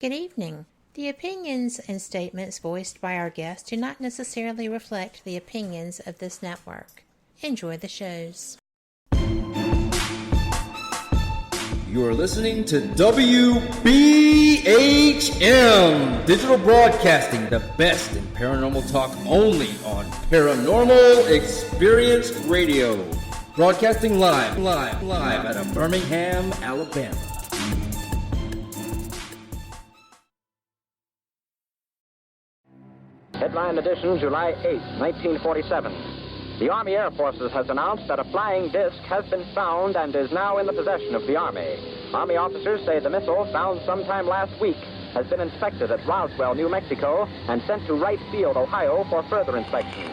Good evening. The opinions and statements voiced by our guests do not necessarily reflect the opinions of this network. Enjoy the shows. You are listening to WBHM Digital Broadcasting, the best in paranormal talk only on Paranormal Experience Radio. Broadcasting live out of Birmingham, Alabama. Headline edition, July 8, 1947. The Army Air Forces has announced that a flying disc has been found and is now in the possession of the Army. Army officers say the missile, found sometime last week, has been inspected at Roswell, New Mexico, and sent to Wright Field, Ohio, for further inspection.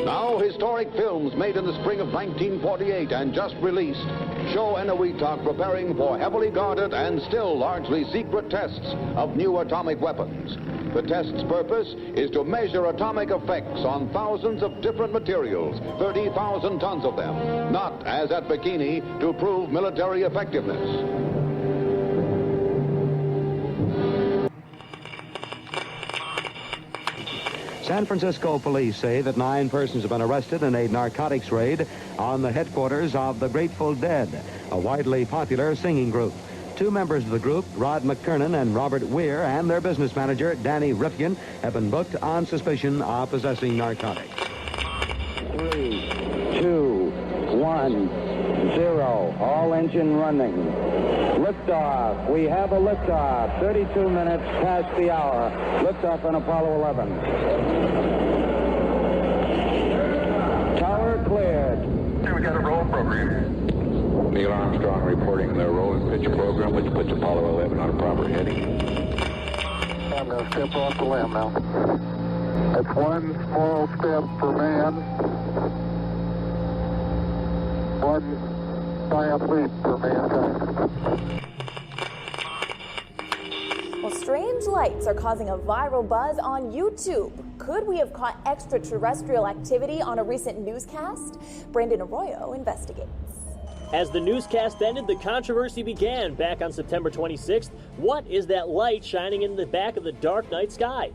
Now, historic films made in the spring of 1948 and just released show Eniwetok preparing for heavily guarded and still largely secret tests of new atomic weapons. The test's purpose is to measure atomic effects on thousands of different materials, 30,000 tons of them, not, as at Bikini, to prove military effectiveness. San Francisco police say that 9 persons have been arrested in a narcotics raid on the headquarters of the Grateful Dead, a widely popular singing group. 2 members of the group, Rod McKernan and Robert Weir, and their business manager, Danny Rifkin, have been booked on suspicion of possessing narcotics. 3, 2, 1, 0. All engine running. Liftoff. We have a liftoff. 32 minutes past the hour. Liftoff on Apollo 11. Tower cleared. We got a roll program. Neil Armstrong reporting the roll and pitch program, which puts Apollo 11 on a proper heading. I'm going to step off the limb now. That's one small step for man, one giant leap for mankind. Well, strange lights are causing a viral buzz on YouTube. Could we have caught extraterrestrial activity on a recent newscast? Brandon Arroyo investigates. As the newscast ended, the controversy began back on September 26th. What is that light shining in the back of the dark night sky?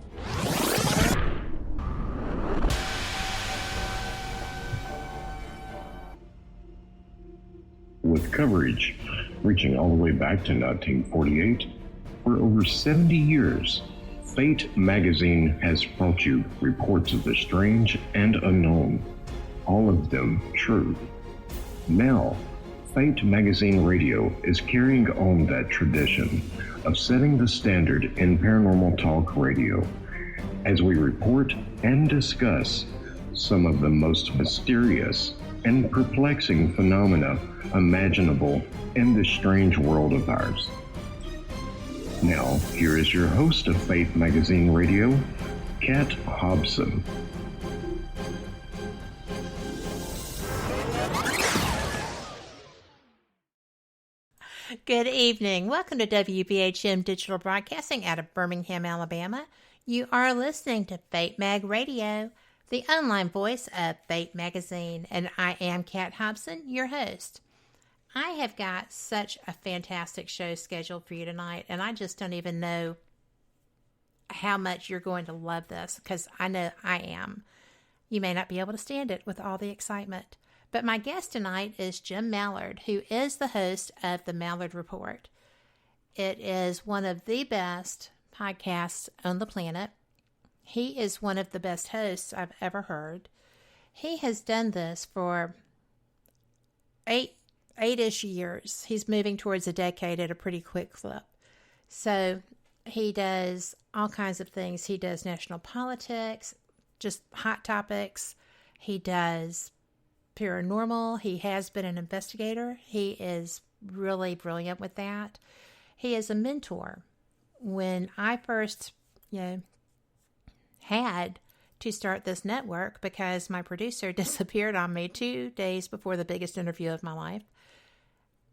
With coverage reaching all the way back to 1948, for over 70 years, Fate magazine has brought you reports of the strange and unknown, all of them true. Now, Fate Magazine Radio is carrying on that tradition of setting the standard in paranormal talk radio as we report and discuss some of the most mysterious and perplexing phenomena imaginable in this strange world of ours. Now, here is your host of Fate Magazine Radio, Kat Hobson. Good evening. Welcome to WBHM Digital Broadcasting out of Birmingham, Alabama. You are listening to Fate Mag Radio, the online voice of Fate Magazine, and I am Kat Hobson, your host. I have got such a fantastic show scheduled for you tonight, and I just don't even know how much you're going to love this, because I know I am. You may not be able to stand it with all the excitement. But my guest tonight is Jim Mallard, who is the host of the Malliard Report. It is one of the best podcasts on the planet. He is one of the best hosts I've ever heard. He has done this for eight-ish years. He's moving towards a decade at a pretty quick clip. So he does all kinds of things. He does national politics, just hot topics. He does paranormal. He has been an investigator. He is really brilliant with that. He is a mentor. When I first, had to start this network because my producer disappeared on me 2 days before the biggest interview of my life,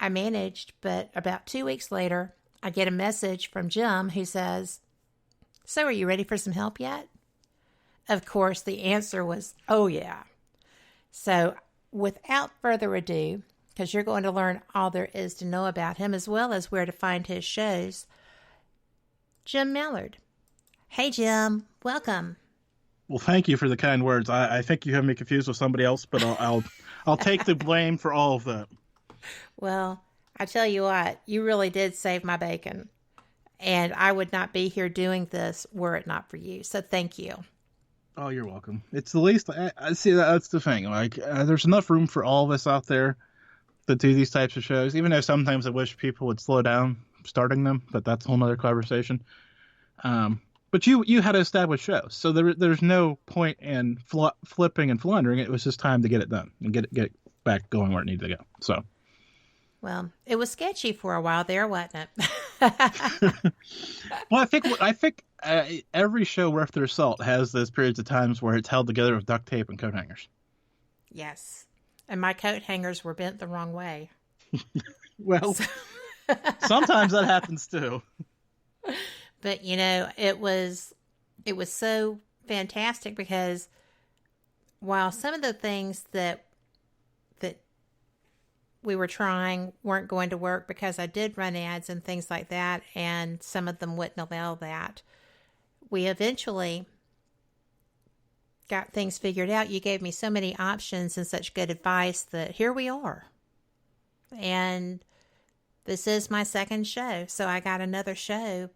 I managed, but about 2 weeks later, I get a message from Jim who says, "So are you ready for some help yet?" Of course, the answer was, "Oh yeah." So without further ado, because you're going to learn all there is to know about him, as well as where to find his shows. Jim Mallard. Hey, Jim. Welcome. Well, thank you for the kind words. I think you have me confused with somebody else, but I'll take the blame for all of that. Well, I tell you what, you really did save my bacon, and I would not be here doing this were it not for you. So thank you. Oh, you're welcome. It's the least. I see that's the thing. Like, there's enough room for all of us out there to do these types of shows, even though sometimes I wish people would slow down starting them, but that's a whole nother conversation. But you had to establish shows, so there's no point in flipping and floundering. It was just time to get it done and get it back going where it needed to go. So, well, it was sketchy for a while there, wasn't it? Well, I think every show worth their salt has those periods of times where it's held together with duct tape and coat hangers. Yes. And my coat hangers were bent the wrong way. Well, sometimes that happens too. But, it was so fantastic because while some of the things that we were trying weren't going to work because I did run ads and things like that, and some of them wouldn't allow that, we eventually got things figured out. You gave me so many options and such good advice that here we are. And this is my second show. So I got another show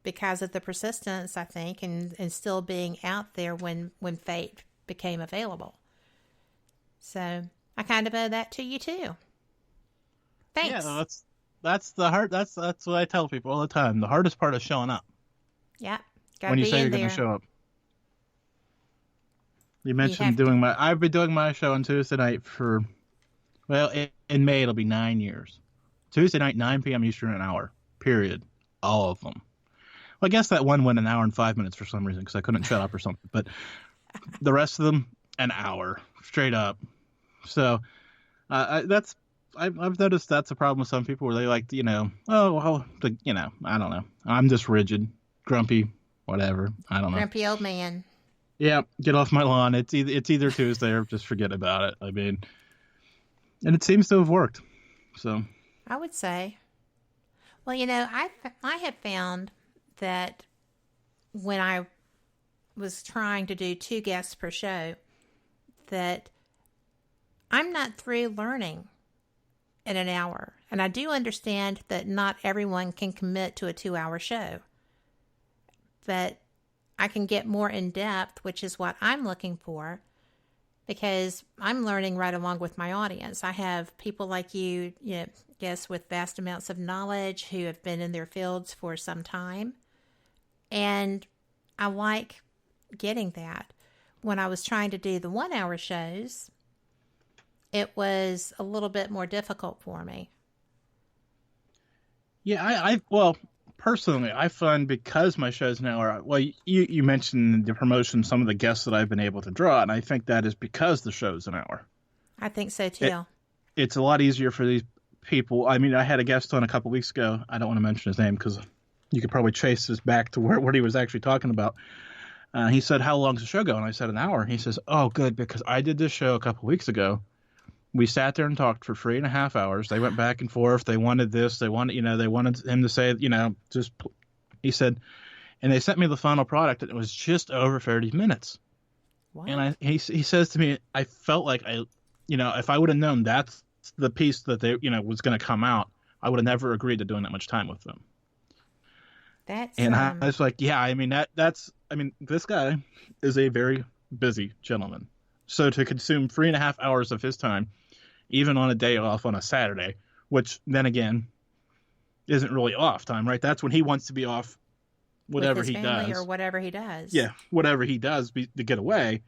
because of the persistence, I think, and still being out there when Fate became available. So I kind of owe that to you too. Thanks. Yeah, that's the hard. That's what I tell people all the time. The hardest part is showing up. Yeah. When you say you're going to show up. You mentioned I've been doing my show on Tuesday night for, well, in May it'll be 9 years. Tuesday night, 9 p.m. Eastern, an hour. Period. All of them. Well, I guess that one went an hour and 5 minutes for some reason because I couldn't shut up or something. But the rest of them, an hour straight up. So I've noticed that's a problem with some people where they like, I don't know. I'm just rigid, grumpy, whatever. I don't know. Grumpy old man. Yeah, get off my lawn. It's either Tuesday or just forget about it. I mean, and it seems to have worked. So I would say, well, I have found that when I was trying to do 2 guests per show, that I'm not through learning in an hour. And I do understand that not everyone can commit to a 2-hour show. But I can get more in depth, which is what I'm looking for, because I'm learning right along with my audience. I have people like you, guests with vast amounts of knowledge who have been in their fields for some time. And I like getting that. When I was trying to do the 1-hour shows, it was a little bit more difficult for me. Yeah, well, personally, I find because my shows now are, well, you mentioned the promotion, some of the guests that I've been able to draw, and I think that is because the show's an hour. I think so, too. It's a lot easier for these people. I mean, I had a guest on a couple weeks ago. I don't want to mention his name because you could probably trace this back to what he was actually talking about. He said, how long's the show go? And I said, an hour. He says, oh, good, because I did this show a couple weeks ago. We sat there and talked for 3.5 hours. They went back and forth. They wanted this. They wanted him to say, he said, and they sent me the final product, and it was just over 30 minutes. Wow. And he says to me, I felt like if I would have known that's the piece that they, was going to come out, I would have never agreed to doing that much time with them. I was like, yeah, I mean, this guy is a very busy gentleman. So to consume 3.5 hours of his time, even on a day off on a Saturday, which then again isn't really off time, right? That's when he wants to be off, whatever he does. Or whatever he does. Yeah, whatever he does to get away.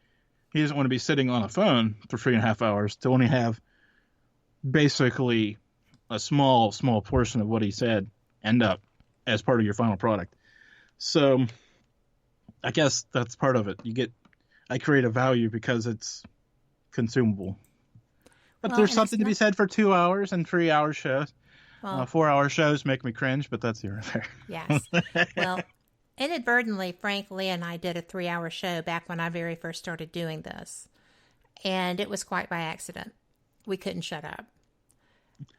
He doesn't want to be sitting on a phone for 3.5 hours to only have basically a small portion of what he said end up as part of your final product. So I guess that's part of it. I create a value because it's consumable. But there's something to be said for 2 hours and 3-hour shows. Well, 4-hour shows make me cringe, but that's here or there. Yes. Well, inadvertently, Frank Lee and I did a 3-hour show back when I very first started doing this. And it was quite by accident. We couldn't shut up.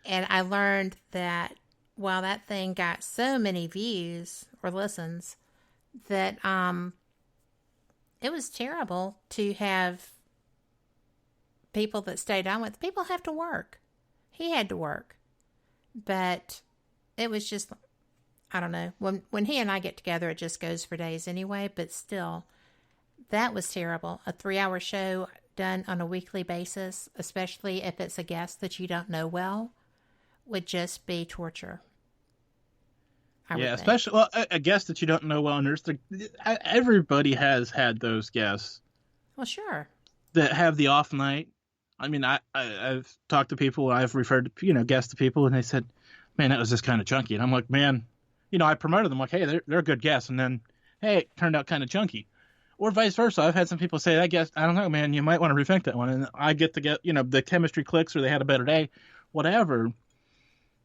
And I learned that while that thing got so many views or listens, that it was terrible to have people that stayed on with. People have to work. He had to work. But it was just, I don't know. When he and I get together, it just goes for days anyway. But still, that was terrible. A 3-hour show done on a weekly basis, especially if it's a guest that you don't know well, would just be torture. Yeah, especially a guest that you don't know well. And everybody has had those guests. Well, sure. That have the off night. I mean, I've talked to people, I've referred to, guests to people, and they said, man, that was just kind of chunky. And I'm like, man, I promoted them like, hey, they're a good guest. And then, hey, it turned out kind of chunky. Or vice versa. I've had some people say, I guess, I don't know, man, you might want to rethink that one. And I get to get, the chemistry clicks or they had a better day, whatever.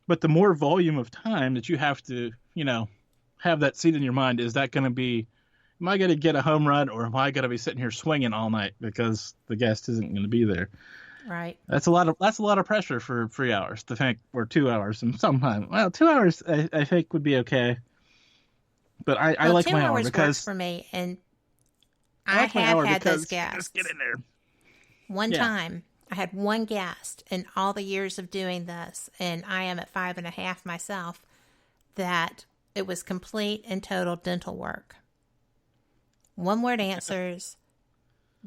But the more volume of time that you have to, have that seed in your mind, is that going to be, am I going to get a home run or am I going to be sitting here swinging all night because the guest isn't going to be there? Right. That's a lot of pressure for 3 hours to think, or 2 hours. And sometimes, 2 hours I think would be okay. But I like my hour because works for me, and I have had those guests. Just get in there. One time, I had one guest in all the years of doing this, and I am at 5.5 myself, that it was complete and total dental work. One-word answers,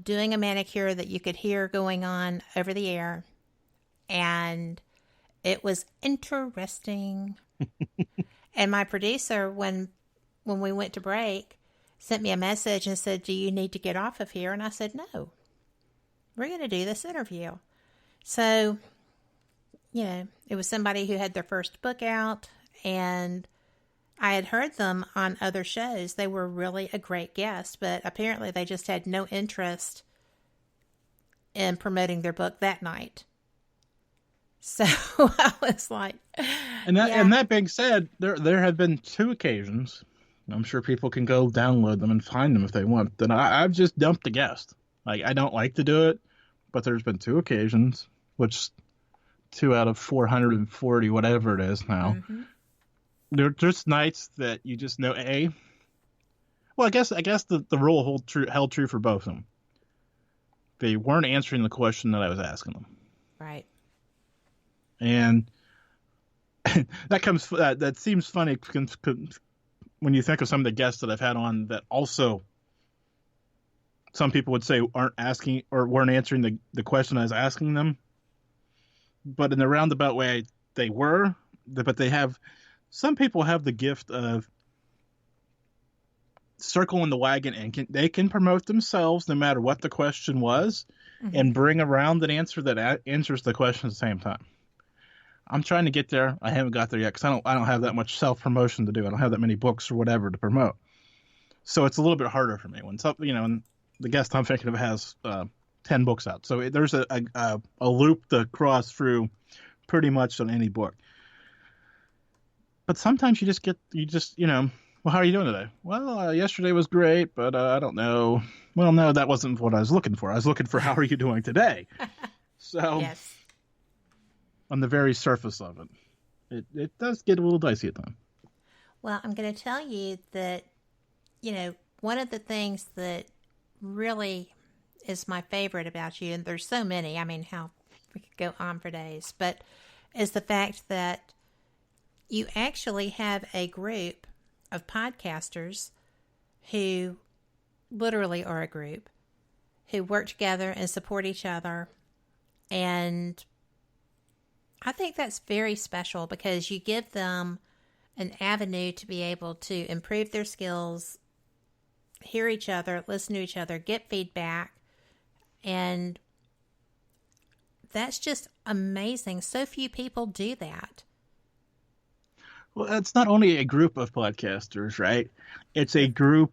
doing a manicure that you could hear going on over the air, and it was interesting. And my producer, when we went to break, sent me a message and said, do you need to get off of here? And I said, no, we're going to do this interview. So, it was somebody who had their first book out, and I had heard them on other shows. They were really a great guest, but apparently they just had no interest in promoting their book that night. So I was like, and that being said, there have been 2 occasions, I'm sure people can go download them and find them if they want, that I've just dumped a guest. Like, I don't like to do it, but there's been 2 occasions, which 2 out of 440, whatever it is now. Mm-hmm. There's just nights that you just know, well, I guess the rule held true for both of them. They weren't answering the question that I was asking them. Right. And that seems funny when you think of some of the guests that I've had on that also, some people would say, aren't asking or weren't answering the question I was asking them. But in the roundabout way, they were. But some people have the gift of circling the wagon, and they can promote themselves no matter what the question was, mm-hmm. and bring around an answer that answers the question at the same time. I'm trying to get there. I haven't got there yet because I don't have that much self-promotion to do. I don't have that many books or whatever to promote. So it's a little bit harder for me when and the guest I'm thinking of has 10 books out. So there's a loop to cross through pretty much on any book. But sometimes well, how are you doing today? Well, yesterday was great, but I don't know. Well, no, that wasn't what I was looking for. I was looking for how are you doing today? So yes. On the very surface of it does get a little dicey at times. Well, I'm going to tell you that, one of the things that really is my favorite about you, and there's so many, I mean, how we could go on for days, but is the fact that you actually have a group of podcasters who literally are a group who work together and support each other. And I think that's very special because you give them an avenue to be able to improve their skills, hear each other, listen to each other, get feedback. And that's just amazing. So few people do that. Well, it's not only a group of podcasters, right? It's a group.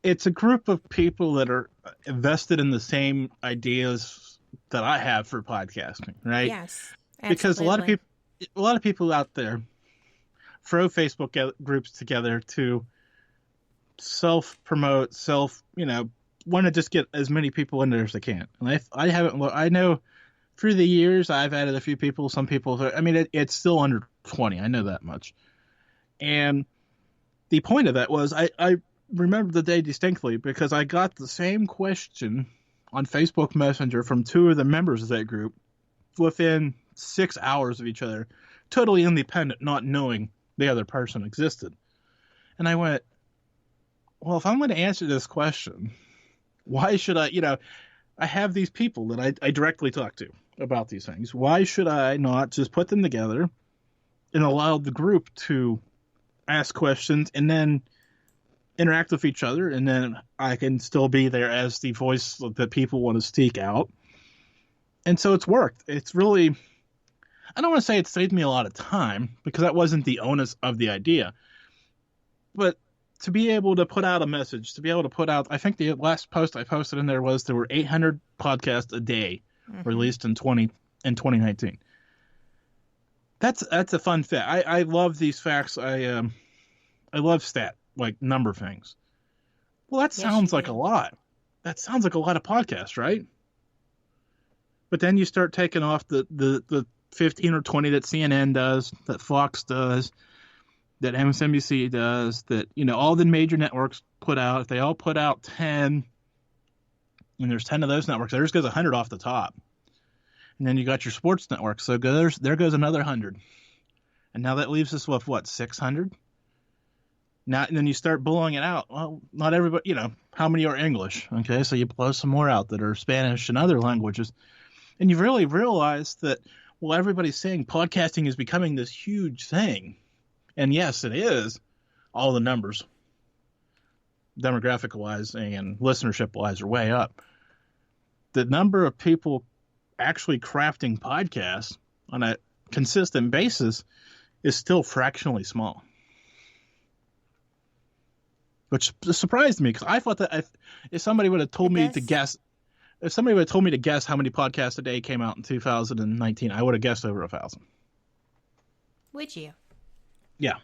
It's a group of people that are invested in the same ideas that I have for podcasting, right? Yes, absolutely. Because a lot of people out there throw Facebook groups together to self-promote, want to just get as many people in there as they can. And I know through the years, I've added a few people. Some people, I mean, it's still under 20. I know that much. And the point of that was I remember the day distinctly because I got the same question on Facebook Messenger from two of the members of that group within 6 hours of each other, totally independent, not knowing the other person existed. And I went, well, if I'm going to answer this question, why should I, I have these people that I directly talk to about these things. Why should I not just put them together and allow the group to ask questions and then interact with each other, and then I can still be there as the voice that people want to seek out. And so it's worked. It's really, I don't want to say it saved me a lot of time because that wasn't the onus of the idea, but to be able to put out a message, to be able to put out, I think the last post I posted in there was there were 800 podcasts a day released in 2019. That's a fun fact. I love these facts. I love number things. Well, that sounds like a lot. That sounds like a lot of podcasts, right? But then you start taking off the 15 or 20 that CNN does, that Fox does, that MSNBC does, that, all the major networks put out. If they all put out 10, and there's 10 of those networks, there just goes 100 off the top. And then you got your sports network. So there goes another 100. And now that leaves us with, what, 600? Now, and then you start blowing it out. Well, not everybody, how many are English? Okay, so you blow some more out that are Spanish and other languages. And you really realize that, well, everybody's saying podcasting is becoming this huge thing. And yes, it is. All the numbers, demographic-wise and listenership-wise, are way up. The number of people actually crafting podcasts on a consistent basis is still fractionally small. Which surprised me because I thought that if somebody would have told me to guess, how many podcasts a day came out in 2019, I would have guessed over 1,000. Would you? Yeah.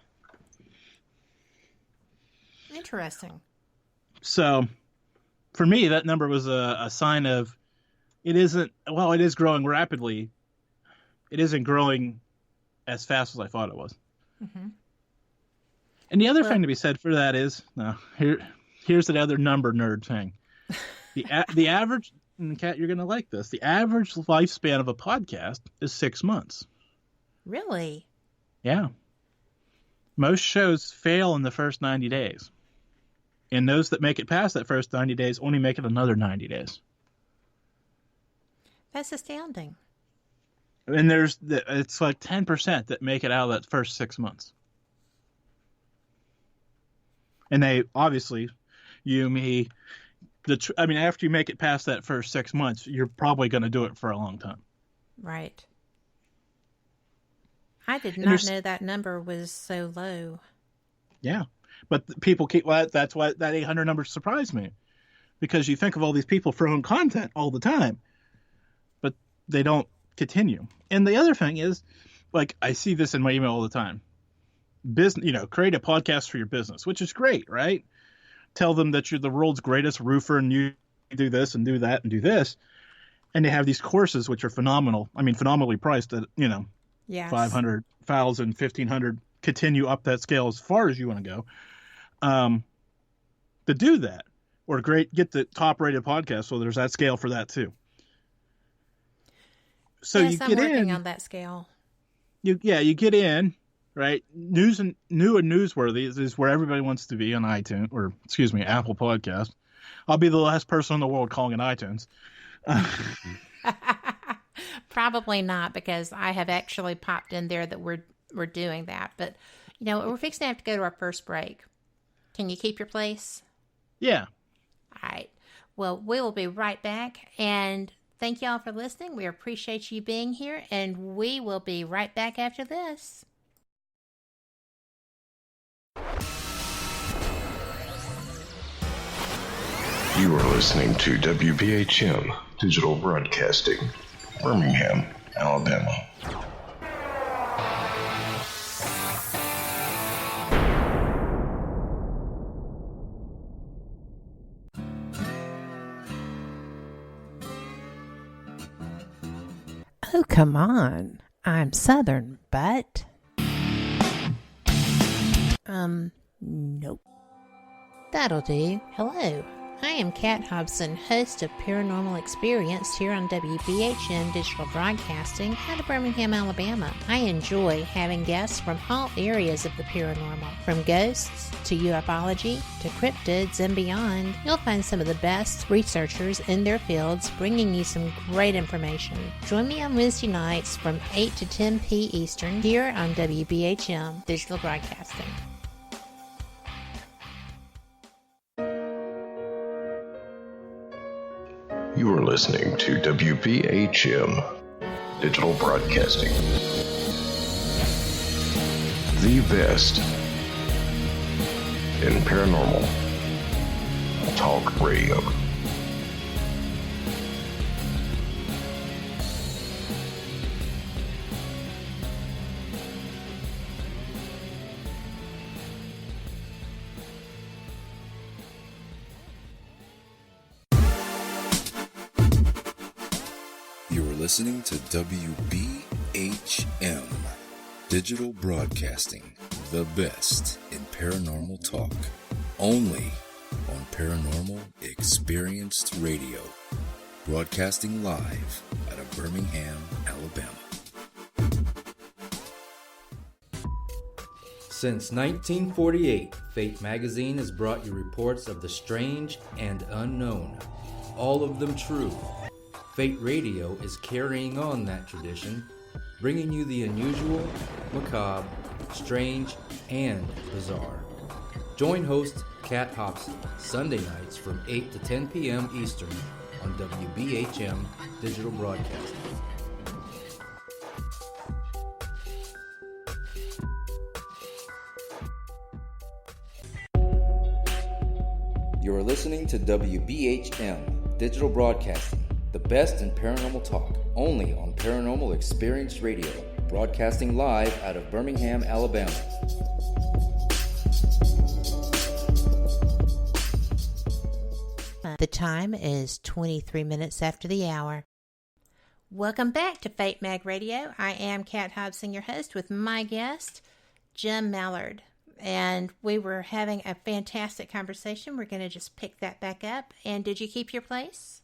Interesting. So, for me, that number was a sign of it is growing rapidly. It isn't growing as fast as I thought it was. Mm-hmm. And the other thing to be said for that is, here's the other number nerd thing. The average, and Kat, you're going to like this, the average lifespan of a podcast is 6 months. Really? Yeah. Most shows fail in the first 90 days. And those that make it past that first 90 days only make it another 90 days. That's astounding. And it's like 10% that make it out of that first 6 months. And they obviously, you, me, after you make it past that first 6 months, you're probably going to do it for a long time. Right. I did not know that number was so low. Yeah. But people that's why that 800 number surprised me. Because you think of all these people throwing content all the time, but they don't continue. And the other thing is, I see this in my email all the time. Create a podcast for your business, which is great, right? Tell them that you're the world's greatest roofer and you do this and do that and do this. And they have these courses, which are phenomenal. I mean, phenomenally priced at, yes. 500, 1,000, 1,500, continue up that scale as far as you want to go. To do that, or get the top rated podcast. So there's that scale for that too. So yes, you I'm get working in on that scale. You get in, right? New and newsworthy is where everybody wants to be on iTunes, or excuse me, Apple Podcast. I'll be the last person in the world calling it iTunes. Probably not, because I have actually popped in there that we're doing that. But we're fixing to have to go to our first break. Can you keep your place? Yeah. All right. Well, we will be right back, and thank y'all for listening. We appreciate you being here, and we will be right back after this. You are listening to WBHM Digital Broadcasting, Birmingham, Alabama. Oh, come on. I'm Southern, but... Nope. That'll do. Hello. I am Kat Hobson, host of Paranormal Experience here on WBHM Digital Broadcasting out of Birmingham, Alabama. I enjoy having guests from all areas of the paranormal, from ghosts to ufology to cryptids and beyond. You'll find some of the best researchers in their fields bringing you some great information. Join me on Wednesday nights from 8 to 10 p. Eastern here on WBHM Digital Broadcasting. You are listening to WBHM Digital Broadcasting. The best in paranormal talk radio. Listening to WBHM Digital Broadcasting, the best in paranormal talk, only on Paranormal Experienced Radio, broadcasting live out of Birmingham, Alabama. Since 1948, Fate magazine has brought you reports of the strange and unknown, all of them true. Fate Radio is carrying on that tradition, bringing you the unusual, macabre, strange, and bizarre. Join host Kat Hobson Sunday nights from 8 to 10 p.m. Eastern on WBHM Digital Broadcasting. You are listening to WBHM Digital Broadcasting, the best in paranormal talk, only on Paranormal Experience Radio, broadcasting live out of Birmingham, Alabama. The time is 23 minutes after the hour. Welcome back to Fate Mag Radio. I am Kat Hobson, your host, with my guest, Jim Mallard. And we were having a fantastic conversation. We're going to just pick that back up. And did you keep your place?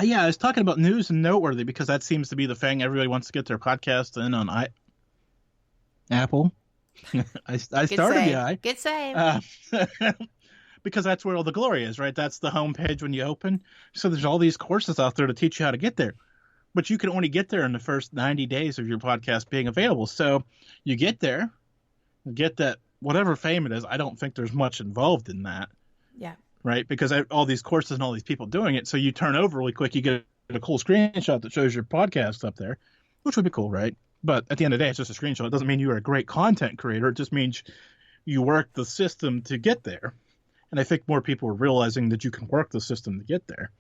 Yeah, I was talking about news and noteworthy because that seems to be the thing everybody wants to get their podcast in on Apple. I started the I. Good save. Because that's where all the glory is, right? That's the homepage when you open. So there's all these courses out there to teach you how to get there. But you can only get there in the first 90 days of your podcast being available. So you get there, get that whatever fame it is. I don't think there's much involved in that. Yeah. Right? Because all these courses and all these people doing it. So you turn over really quick. You get a cool screenshot that shows your podcast up there, which would be cool, right? But at the end of the day, it's just a screenshot. It doesn't mean you're a great content creator. It just means you work the system to get there. And I think more people are realizing that you can work the system to get there.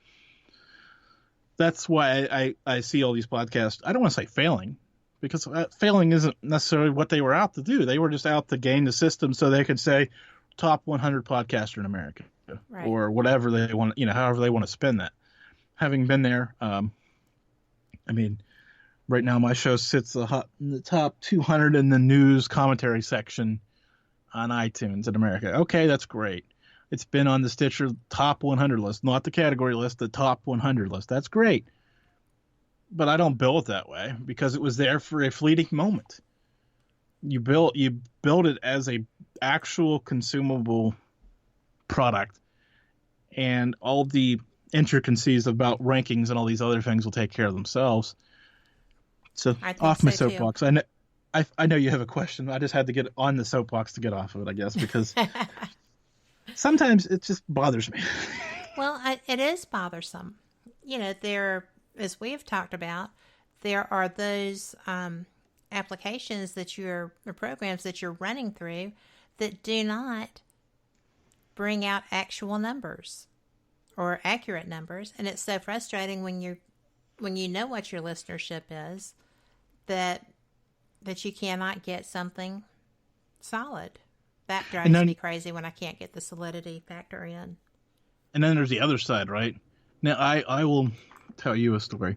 That's why I see all these podcasts. I don't want to say failing, because failing isn't necessarily what they were out to do. They were just out to gain the system so they could say top 100 podcaster in America, right, or whatever they want, however they want to spin that. Having been there, I mean, right now my show sits in the top 200 in the news commentary section on iTunes in America. Okay, that's great. It's been on the Stitcher top 100 list, not the category list, the top 100 list. That's great. But I don't build it that way because it was there for a fleeting moment. You build it as a actual consumable product, and all the intricacies about rankings and all these other things will take care of themselves. So off my soapbox. I know you have a question. I just had to get on the soapbox to get off of it, I guess, because sometimes it just bothers me. Well, it is bothersome. There, as we have talked about, there are those applications or programs that you're running through that do not bring out actual numbers or accurate numbers, and it's so frustrating when you know what your listenership is that you cannot get something solid. That drives me crazy when I can't get the solidity factor in. And then there's the other side, right? Now, I will tell you a story.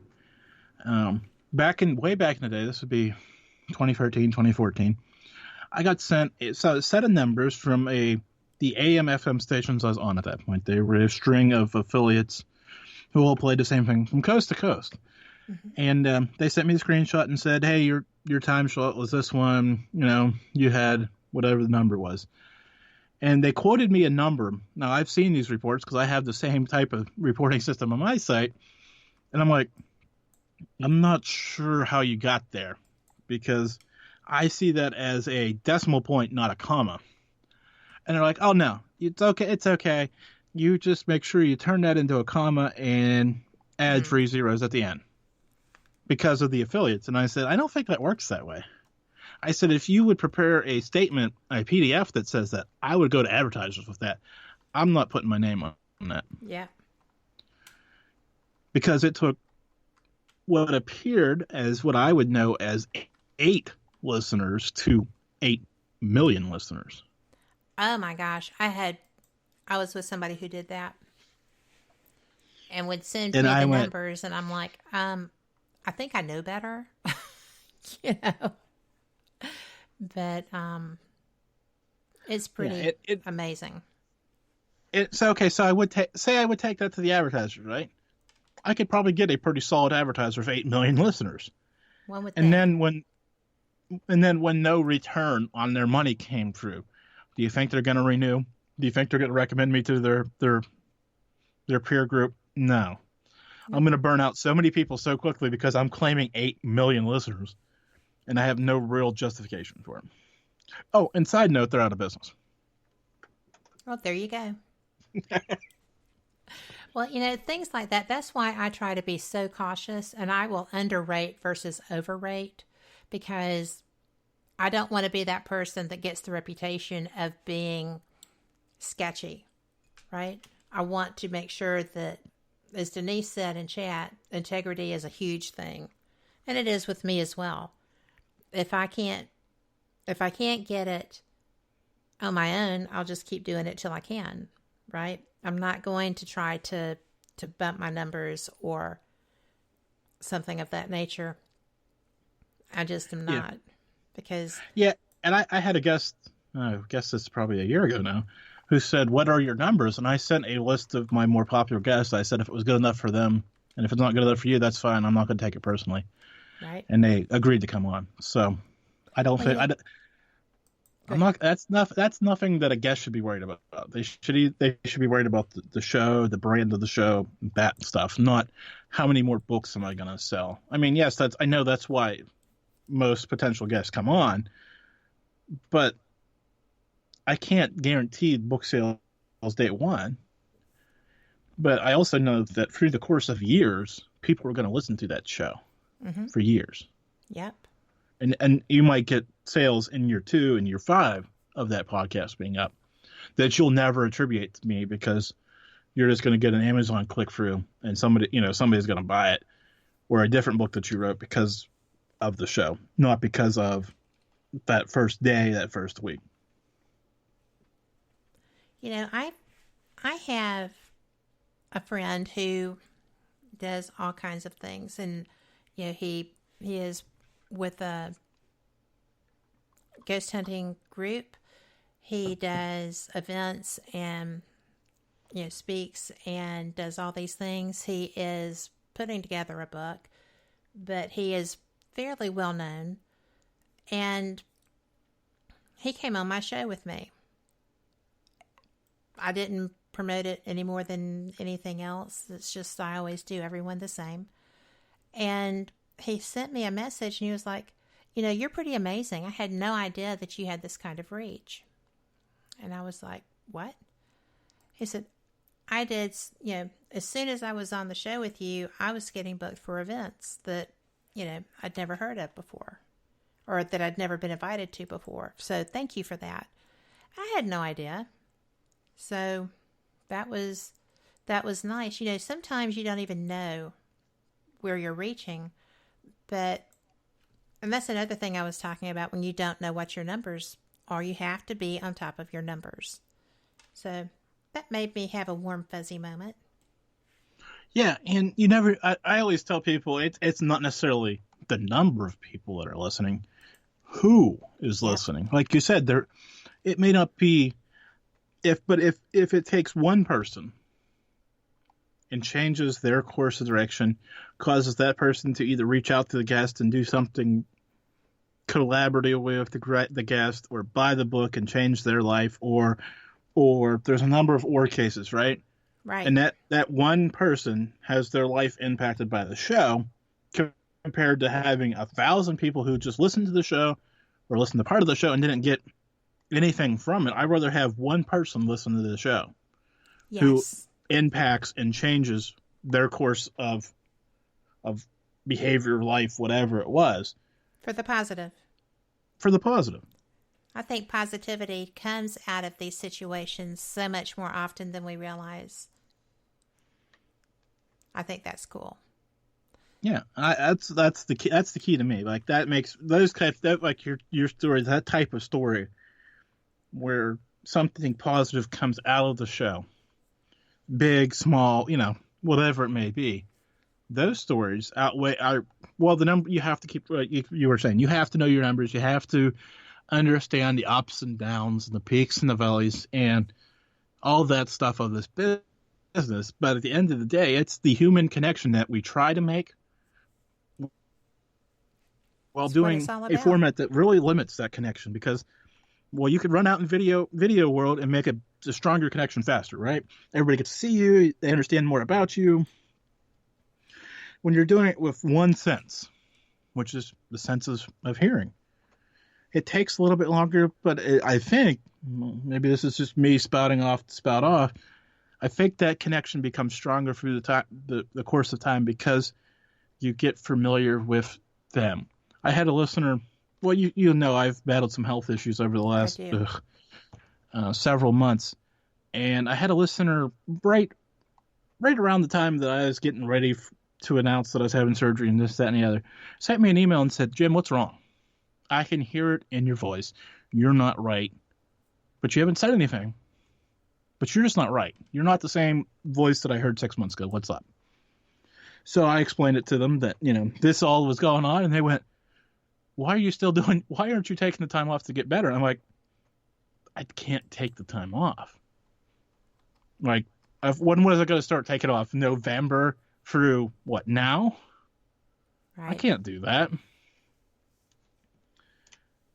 way back in the day, this would be 2013, 2014, I got sent a set of numbers from the AM FM stations I was on at that point. They were a string of affiliates who all played the same thing from coast to coast. Mm-hmm. And they sent me the screenshot and said, hey, your time slot was this one. You had whatever the number was. And they quoted me a number. Now, I've seen these reports because I have the same type of reporting system on my site. And I'm like, I'm not sure how you got there, because I see that as a decimal point, not a comma. And they're like, oh, no, it's okay. You just make sure you turn that into a comma and add 3 zeros at the end because of the affiliates. And I said, I don't think that works that way. I said, if you would prepare a statement, a PDF that says that, I would go to advertisers with that. I'm not putting my name on that. Yeah. Because it took what appeared as what I would know as 8 listeners to 8 million listeners. Oh my gosh. I was with somebody who did that and would send me the numbers, and I'm like, I think I know better. But it's pretty amazing. So I would say I would take that to the advertisers, right? I could probably get a pretty solid advertiser of 8 million listeners. One would and then when no return on their money came through, do you think they're going to renew? Do you think they're going to recommend me to their peer group? No. I'm going to burn out so many people so quickly because I'm claiming 8 million listeners, and I have no real justification for it. Oh, and side note, they're out of business. Well, there you go. Well, things like that, that's why I try to be so cautious, and I will underrate versus overrate, because I don't want to be that person that gets the reputation of being sketchy, right? I want to make sure that, as Denise said in chat, integrity is a huge thing. And it is with me as well. If I can't get it on my own, I'll just keep doing it till I can, right? I'm not going to try to bump my numbers or something of that nature. I just am not. Yeah. Because... Yeah, and I had a guest, I guess it's probably a year ago now, who said, what are your numbers? And I sent a list of my more popular guests. I said, if it was good enough for them, and if it's not good enough for you, that's fine. I'm not going to take it personally. Right. And they agreed to come on. So I don't think... I'm not. That's nothing that a guest should be worried about. They should be worried about the show, the brand of the show, that stuff. Not how many more books am I going to sell. I mean, yes, I know that's why most potential guests come on, but I can't guarantee book sales day one. But I also know that through the course of years, people are going to listen to that show for years. Yep. And you might get sales in year 2 and year 5 of that podcast being up that you'll never attribute to me, because you're just going to get an Amazon click through and somebody's going to buy it, or a different book that you wrote because of the show, not because of that first day, that first week. I have a friend who does all kinds of things, and he is with a ghost hunting group. He does events and speaks and does all these things. He is putting together a book, but he is fairly well known, and he came on my show with me. I didn't promote it any more than anything else. It's just I always do everyone the same. And he sent me a message, and he was like, you're pretty amazing. I had no idea that you had this kind of reach. And I was like, what? He said, I did, as soon as I was on the show with you, I was getting booked for events that, I'd never heard of before, or that I'd never been invited to before. So thank you for that. I had no idea. So that was nice. Sometimes you don't even know where you're reaching. And that's another thing I was talking about, when you don't know what your numbers are, you have to be on top of your numbers. So that made me have a warm, fuzzy moment. Yeah, and I always tell people it's not necessarily the number of people that are listening. Who is listening? Like you said, it may not be if it takes one person and changes their course of direction, causes that person to either reach out to the guest and do something collaborative with the guest, or buy the book and change their life, or there's a number of or cases, right? Right. And that one person has their life impacted by the show, compared to having 1,000 people who just listened to the show or listened to part of the show and didn't get anything from it. I'd rather have one person listen to the show who impacts and changes their course of behavior, life, whatever it was. For the positive. For the positive. I think positivity comes out of these situations so much more often than we realize. I think that's cool. Yeah, that's the key. That's the key to me. Like, that makes those types, that, like your story, that type of story where something positive comes out of the show, big, small, whatever it may be. Those stories outweigh the number. You have to keep, you were saying, you have to know your numbers. You have to understand the ups and downs and the peaks and the valleys and all that stuff of this business. But at the end of the day, it's the human connection that we try to make while doing a format that really limits that connection, because, well, you could run out in video world and make a stronger connection faster, right? Everybody gets to see you. They understand more about you. When you're doing it with one sense, which is the senses of hearing, it takes a little bit longer, but I think, maybe this is just me spouting off to spout off, I think that connection becomes stronger through the course of time, because you get familiar with them. I had a listener, well, you know, I've battled some health issues over the last several months, and I had a listener right around the time that I was getting ready to announce that I was having surgery and this, that, and the other, sent me an email and said, "Jim, what's wrong? I can hear it in your voice. You're not right, but you haven't said anything. But you're just not right. You're not the same voice that I heard 6 months ago. What's up?" So I explained it to them that, this all was going on, and they went, why aren't you taking the time off to get better? And I'm like, I can't take the time off. Like, when was I going to start taking off? November through what, now? Right. I can't do that.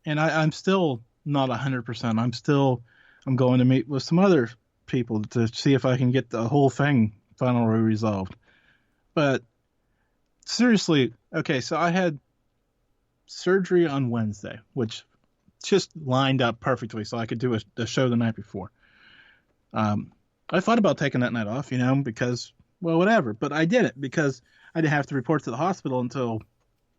And I'm still not 100%. I'm going to meet with some other people to see if I can get the whole thing finally resolved. But seriously, okay, so I had surgery on Wednesday, which just lined up perfectly so I could do a show the night before. I thought about taking that night off, because, well, whatever. But I didn't, because I didn't have to report to the hospital until,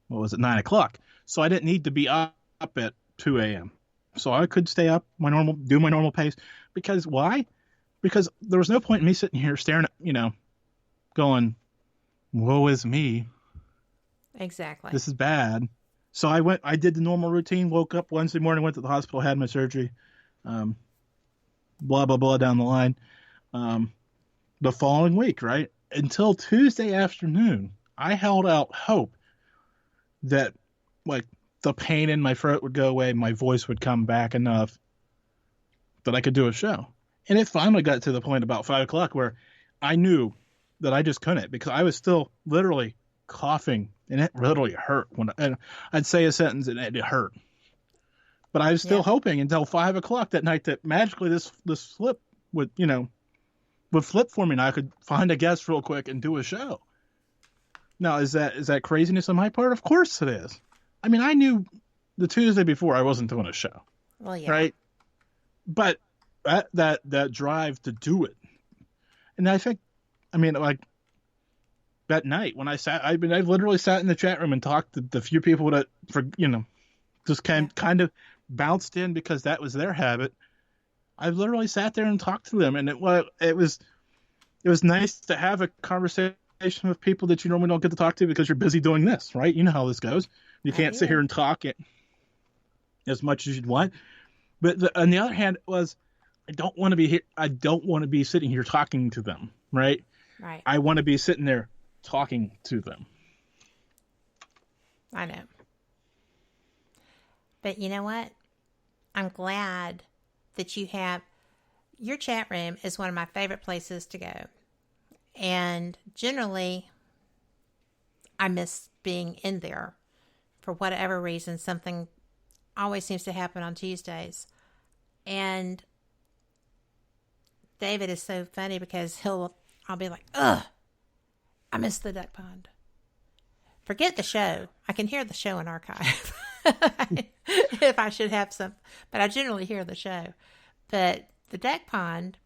9 o'clock. So I didn't need to be up at 2 a.m. So I could stay up do my normal pace. Because why? Because there was no point in me sitting here staring at, going, woe is me. Exactly. This is bad. So I did the normal routine, woke up Wednesday morning, went to the hospital, had my surgery, blah, blah, blah down the line. The following week, right? Until Tuesday afternoon, I held out hope that, like, the pain in my throat would go away, my voice would come back enough that I could do a show. And it finally got to the point about 5 o'clock where I knew that I just couldn't, because I was still literally coughing, and it literally hurt and I'd say a sentence and it hurt. But I was still hoping until 5 o'clock that night that magically this flip would flip for me and I could find a guest real quick and do a show. Now, is that craziness on my part? Of course it is. I mean, I knew the Tuesday before I wasn't doing a show. Well, yeah. Right? But that drive to do it. And I think, like, that night when I literally sat in the chat room and talked to the few people that, just kind of bounced in because that was their habit. I literally sat there and talked to them, and it was nice to have a conversation with people that you normally don't get to talk to because you're busy doing this, right? You know how this goes. You can't sit here and talk it as much as you'd want. But on the other hand, I don't want to be here. I don't want to be sitting here talking to them, right? Right. I want to be sitting there talking to them. I know. But you know what? I'm glad that you have... Your chat room is one of my favorite places to go. And generally, I miss being in there. For whatever reason, something always seems to happen on Tuesdays. And David is so funny because I'll be like, ugh, I miss the duck pond. Forget the show. I can hear the show in archive. If I should have some. But I generally hear the show. But the duck pond,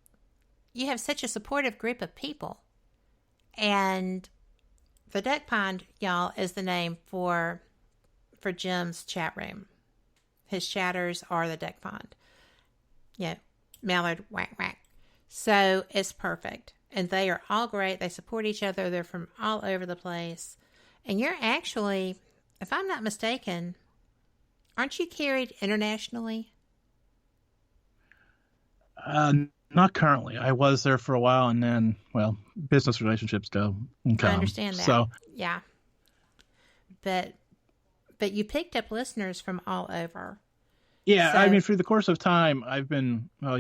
you have such a supportive group of people. And the duck pond, y'all, is the name for Jim's chat room. His chatters are the duck pond. Yeah, Mallard, whack, whack. So it's perfect. And they are all great. They support each other. They're from all over the place. And you're actually, if I'm not mistaken, aren't you carried internationally? Not currently. I was there for a while, and then, well, business relationships go and come. I understand that. So, yeah. But you picked up listeners from all over. Yeah, So, I mean, through the course of time, I've been, well,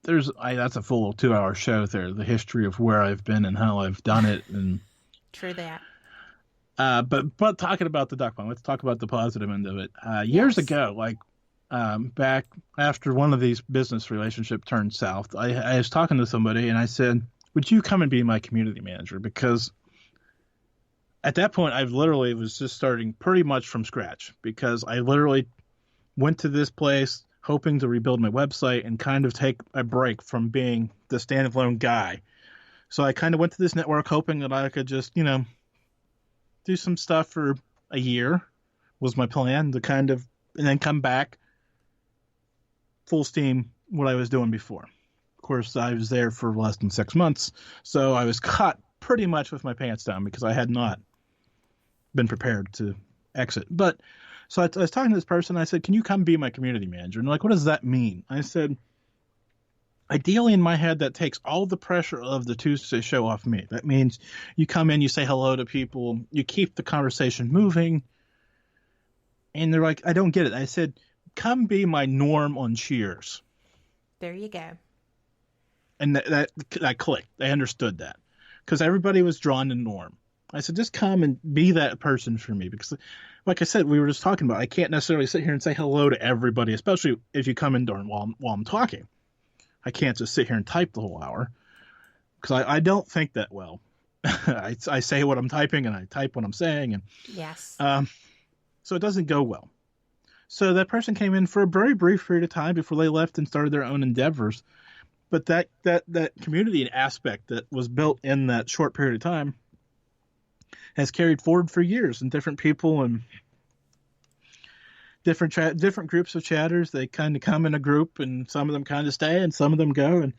that's a full 2-hour show there, the history of where I've been and how I've done it. And true that. But talking about the duck pond, let's talk about the positive end of it. Years ago, like back after one of these business relationship turned south, I was talking to somebody and I said, would you come and be my community manager? Because at that point, I literally was just starting pretty much from scratch, because I literally went to this place hoping to rebuild my website and kind of take a break from being the standalone guy. So I kind of went to this network hoping that I could just, do some stuff for a year was my plan, to kind of, and then come back full steam what I was doing before. Of course, I was there for less than 6 months, so I was caught pretty much with my pants down because I had not been prepared to exit. But so I was talking to this person. I said, can you come be my community manager? And they're like, what does that mean? I said, ideally in my head, that takes all the pressure of the Tuesday show off me. That means you come in, you say hello to people, you keep the conversation moving. And they're like, I don't get it. I said, come be my Norm on Cheers. There you go. And that clicked. They understood that. Because everybody was drawn to Norm. I said, just come and be that person for me. Because, like I said, we were just talking about, I can't necessarily sit here and say hello to everybody, especially if you come in while I'm talking. I can't just sit here and type the whole hour. Because I don't think that well. I say what I'm typing and I type what I'm saying. And yes. So it doesn't go well. So that person came in for a very brief period of time before they left and started their own endeavors. But that community aspect that was built in that short period of time has carried forward for years, and different people and different groups of chatters, they kind of come in a group, and some of them kind of stay and some of them go. And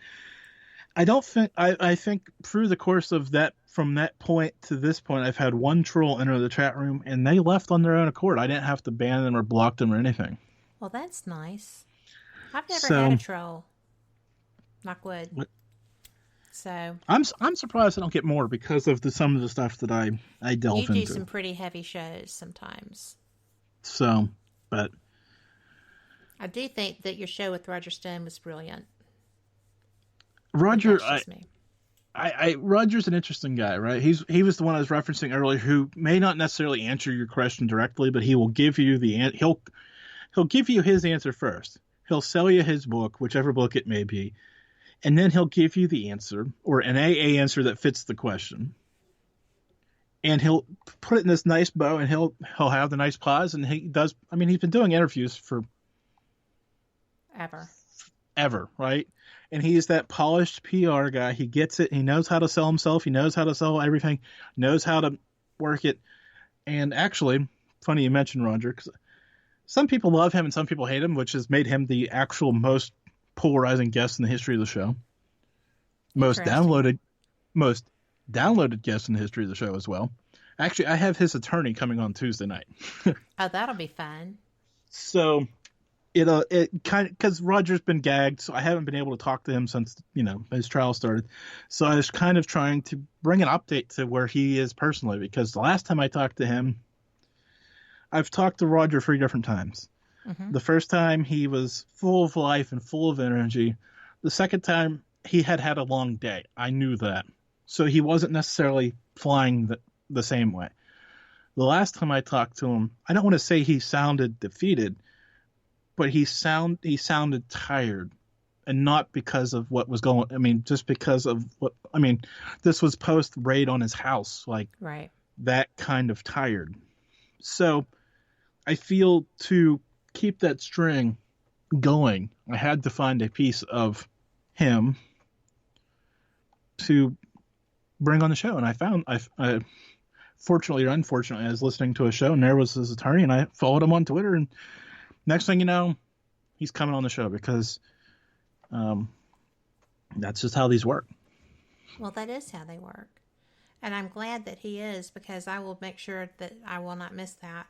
I think through the course of that, from that point to this point, I've had one troll enter the chat room, and they left on their own accord. I didn't have to ban them or block them or anything. Well, that's nice. I've never had a troll. Knock wood. What? So I'm surprised I don't get more because of some of the stuff that I delve into. You do some pretty heavy shows sometimes. So, but I do think that your show with Roger Stone was brilliant. Roger, Roger's an interesting guy, right? He was the one I was referencing earlier, who may not necessarily answer your question directly, but he will give you he'll give you his answer first. He'll sell you his book, whichever book it may be, and then he'll give you the answer, or an AA answer that fits the question. And he'll put it in this nice bow, and he'll have the nice pause, and he does. I mean, he's been doing interviews for ever, right? And he's that polished PR guy. He gets it. He knows how to sell himself. He knows how to sell everything. Knows how to work it. And actually, funny you mentioned Roger, because some people love him and some people hate him, which has made him the actual most polarizing guest in the history of the show. Most downloaded guest in the history of the show as well. Actually, I have his attorney coming on Tuesday night. Oh, that'll be fun. So it kind of, because Roger's been gagged, so I haven't been able to talk to him since his trial started. So I was kind of trying to bring an update to where he is personally, because the last time I talked to him, I've talked to Roger 3 different times. Mm-hmm. The first time he was full of life and full of energy. The second time he had a long day. I knew that. So he wasn't necessarily flying the same way. The last time I talked to him, I don't want to say he sounded defeated, but he sounded tired. And not because of what was going, just because of this was post raid on his house, like right. That kind of tired. So I feel to keep that string going, I had to find a piece of him to bring on the show. And I fortunately or unfortunately, I was listening to a show and there was his attorney and I followed him on Twitter. And next thing you know, he's coming on the show because that's just how these work. Well, that is how they work. And I'm glad that he is, because I will make sure that I will not miss that.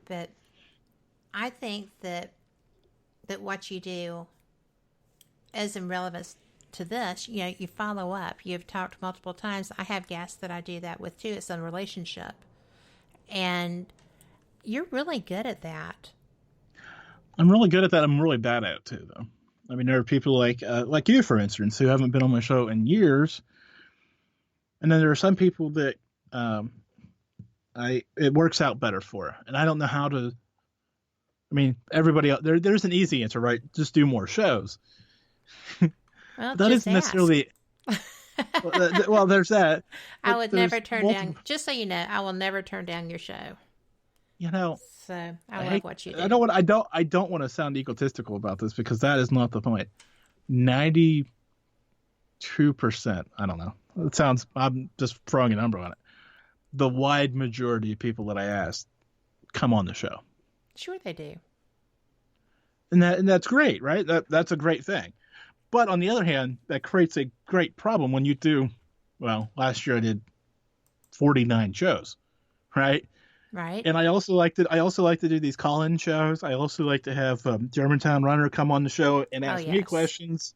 But I think that what you do is in relevance to this, you follow up. You've talked multiple times. I have guests that I do that with too. It's a relationship. And you're really good at that. I'm really good at that. I'm really bad at it too, though. There are people like you, for instance, who haven't been on my show in years. And then there are some people that it works out better for. And I don't know how to. Everybody else, there's an easy answer, right? Just do more shows. Well, that isn't necessarily. Well, there's that. I would never turn down. Just so you know, I will never turn down your show. So I love what you do. I don't want to sound egotistical about this, because that is not the point. 92%. I don't know. I'm just throwing a number on it. The wide majority of people that I asked come on the show. Sure, they do. And that's great, right? That's a great thing. But on the other hand, that creates a great problem when you do. Well, last year I did 49 shows, right? Right. And I also like to do these call-in shows. I also like to have Germantown Runner come on the show and ask me questions.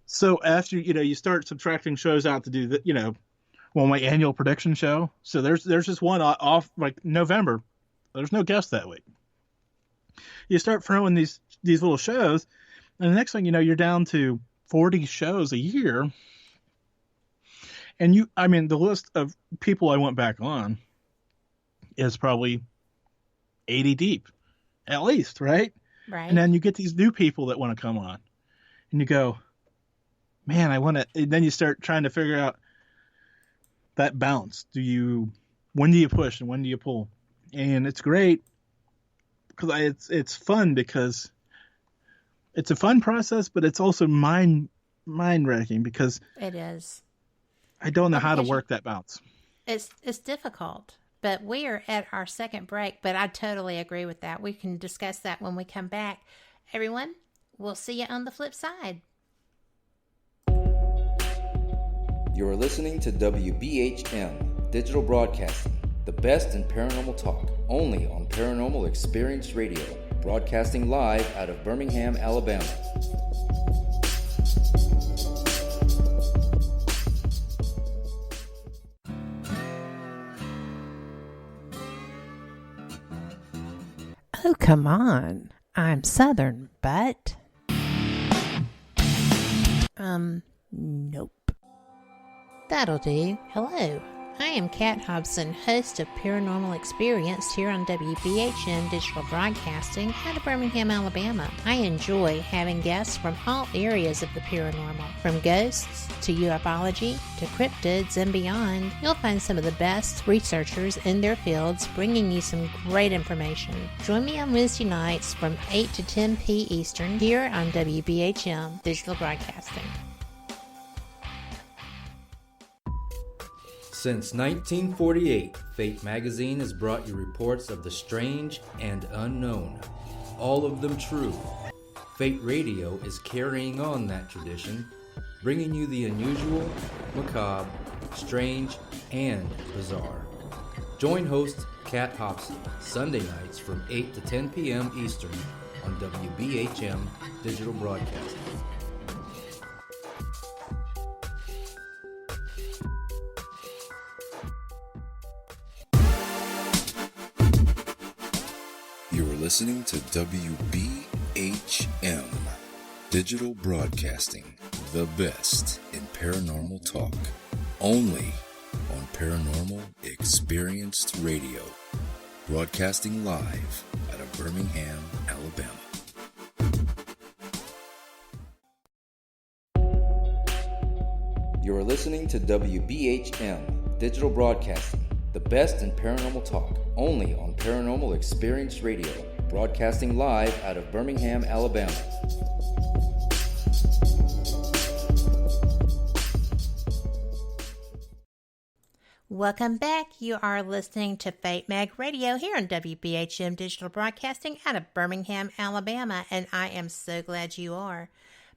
So after you start subtracting shows out to do that, my annual prediction show. So there's just one off, like November. There's no guest that week. You start throwing these little shows, and the next thing you know, you're down to 40 shows a year. And the list of people I went back on is probably 80 deep, at least, right? Right. And then you get these new people that want to come on, and you go, man, I want to. And then you start trying to figure out that balance. When do you push and when do you pull? And it's great because it's fun, because it's a fun process, but it's also mind wrecking, because it is. I don't know how to work that balance. It's difficult. But we are at our second break, but I totally agree with that. We can discuss that when we come back. Everyone, we'll see you on the flip side. You're listening to WBHM Digital Broadcasting, the best in paranormal talk, only on Paranormal Experience Radio, broadcasting live out of Birmingham, Alabama. Oh, come on. I'm Southern, but... Nope. That'll do. Hello. I am Kat Hobson, host of Paranormal Experience here on WBHM Digital Broadcasting out of Birmingham, Alabama. I enjoy having guests from all areas of the paranormal, from ghosts to ufology to cryptids and beyond. You'll find some of the best researchers in their fields bringing you some great information. Join me on Wednesday nights from 8 to 10 p. Eastern here on WBHM Digital Broadcasting. Since 1948, Fate magazine has brought you reports of the strange and unknown, all of them true. Fate Radio is carrying on that tradition, bringing you the unusual, macabre, strange, and bizarre. Join host Kat Hobson Sunday nights from 8 to 10 p.m. Eastern on WBHM Digital Broadcasting. listening to WBHM Digital Broadcasting, the best in paranormal talk, only on Paranormal Experienced Radio, broadcasting live out of Birmingham, Alabama. You are listening to WBHM Digital Broadcasting, the best in paranormal talk, only on Paranormal Experience Radio, broadcasting live out of Birmingham, Alabama. Welcome back. You are listening to Fate Mag Radio here on WBHM Digital Broadcasting out of Birmingham, Alabama, and I am so glad you are.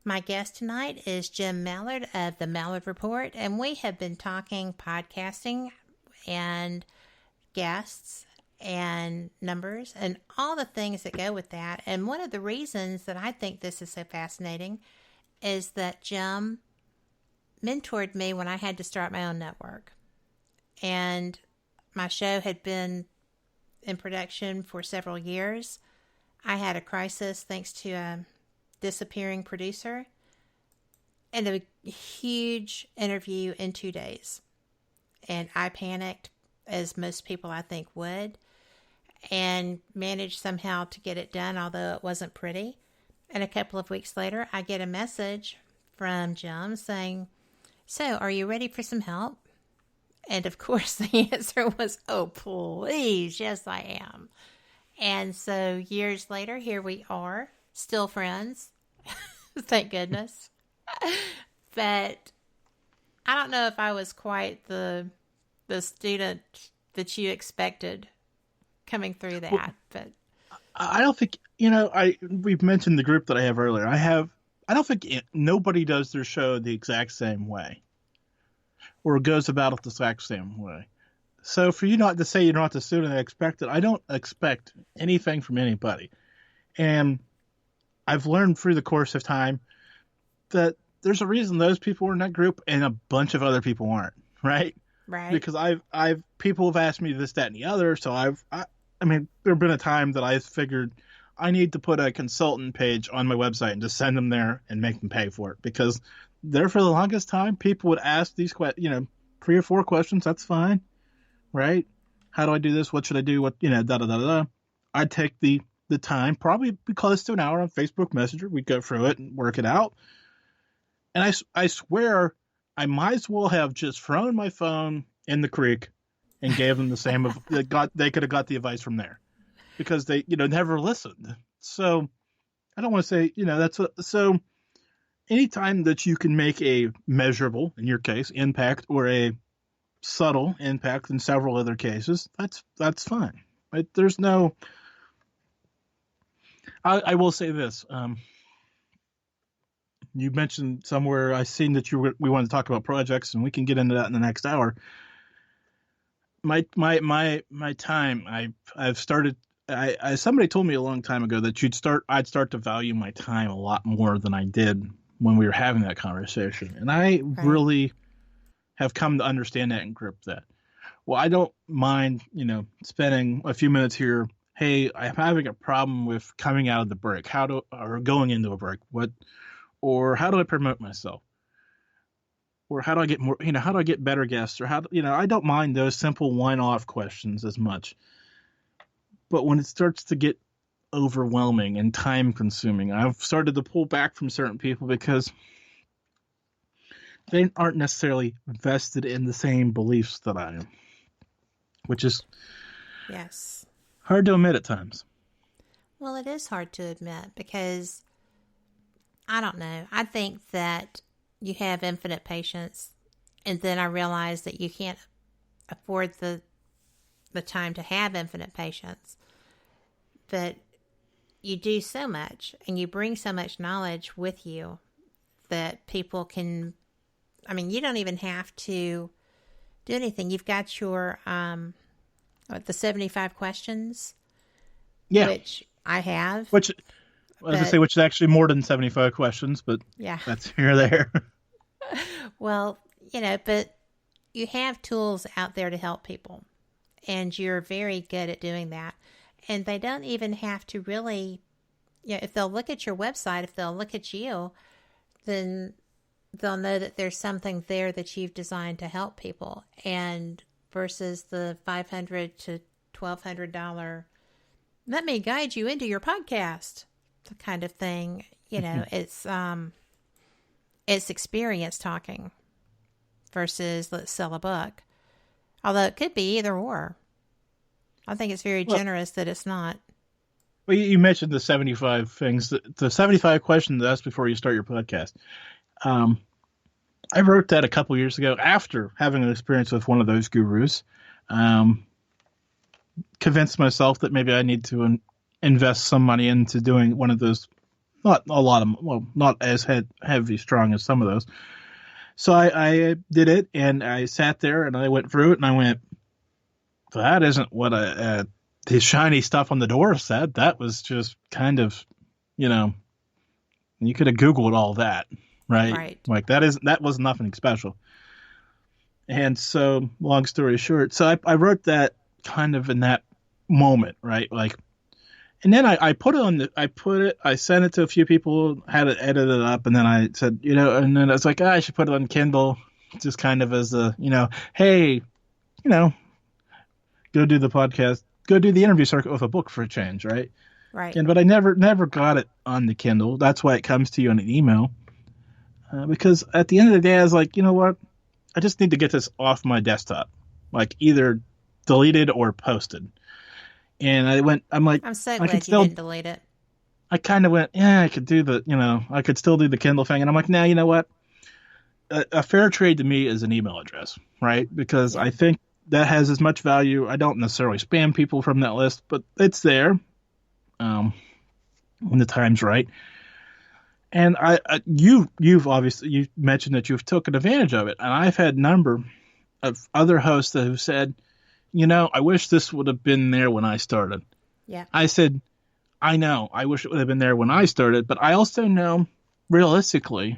My guest tonight is Jim Mallard of the Malliard Report, and we have been talking podcasting and guests and numbers and all the things that go with that. And one of the reasons that I think this is so fascinating is that Jim mentored me when I had to start my own network. And my show had been in production for several years. I had a crisis thanks to a disappearing producer and a huge interview in 2 days. And I panicked, as most people I think would, and managed somehow to get it done, although it wasn't pretty. And a couple of weeks later, I get a message from Jim saying, "So, are you ready for some help?" And of course, the answer was, "Oh, please, yes, I am." And so years later, here we are, still friends. Thank goodness. But I don't know if I was quite the student that you expected coming through that. Well, but I don't think, we've mentioned the group that I have earlier. I don't think nobody does their show the exact same way or goes about it the exact same way. So for you not to say you're not the student I expected, I don't expect anything from anybody. And I've learned through the course of time that there's a reason those people are in that group and a bunch of other people aren't, right? Right. Because people have asked me this, that, and the other. So I mean, there've been a time that I figured I need to put a consultant page on my website and just send them there and make them pay for it, because there for the longest time, people would ask these 3 or 4 questions. That's fine. Right. How do I do this? What should I do? What, I'd take the time, probably be close to an hour on Facebook Messenger. We'd go through it and work it out. And I swear I might as well have just thrown my phone in the creek and gave them the same they could have got the advice from there, because they, never listened. So I don't want to say, so anytime that you can make a measurable, in your case, impact, or a subtle impact in several other cases, that's fine. Right? There's no, I will say this. You mentioned somewhere, I seen that we want to talk about projects, and we can get into that in the next hour. My time, I've started. Somebody told me a long time ago that I'd start to value my time a lot more than I did when we were having that conversation, and I really have come to understand that and grip that. Well, I don't mind, spending a few minutes here. Hey, I'm having a problem with coming out of the break. Or going into a break. Or how do I promote myself? Or how do I get more, how do I get better guests? Or I don't mind those simple one-off questions as much. But when it starts to get overwhelming and time-consuming, I've started to pull back from certain people because they aren't necessarily vested in the same beliefs that I am, which is hard to admit at times. Well, it is hard to admit because, I don't know, I think that you have infinite patience, and then I realize that you can't afford the time to have infinite patience. But you do so much, and you bring so much knowledge with you that people can, you don't even have to do anything. You've got your, the 75 questions, which I have. Which is actually more than 75 questions, but that's here or there. Well, but you have tools out there to help people, and you're very good at doing that. And they don't even have to really, if they'll look at your website, if they'll look at you, then they'll know that there's something there that you've designed to help people. And versus the $500 to $1,200, let me guide you into your podcast, the kind of thing. It's experience talking versus let's sell a book. Although it could be either or. I think it's very generous that it's not. Well, you mentioned the 75 things, the 75 questions to ask before you start your podcast. I wrote that a couple years ago after having an experience with one of those gurus. Convinced myself that maybe I need to invest some money into doing one of those. Not a lot of, not as heavy, strong as some of those. So I did it, and I sat there, and I went through it, and I went, that isn't what the shiny stuff on the door said. That was just kind of, you could have Googled all that, right? Right. Like that was nothing special. And so, long story short, so I wrote that kind of in that moment, right? Like, and then I put it I sent it to a few people, had it edited up, and then I said, and then I was like, I should put it on Kindle, just kind of as a, hey, go do the podcast, go do the interview circuit with a book for a change, right? Right. But I never got it on the Kindle. That's why it comes to you in an email. Because at the end of the day, I was like, you know what? I just need to get this off my desktop, like either deleted or posted. And I'm so glad you didn't delete it. I kind of went, I could do I could still do the Kindle thing. And I'm like, nah, you know what? A fair trade to me is an email address, right? Because I think that has as much value. I don't necessarily spam people from that list, but it's there when the time's right. And you've obviously, you mentioned that you've taken advantage of it. And I've had a number of other hosts that have said, I wish this would have been there when I started. Yeah. I said, I know, I wish it would have been there when I started, but I also know realistically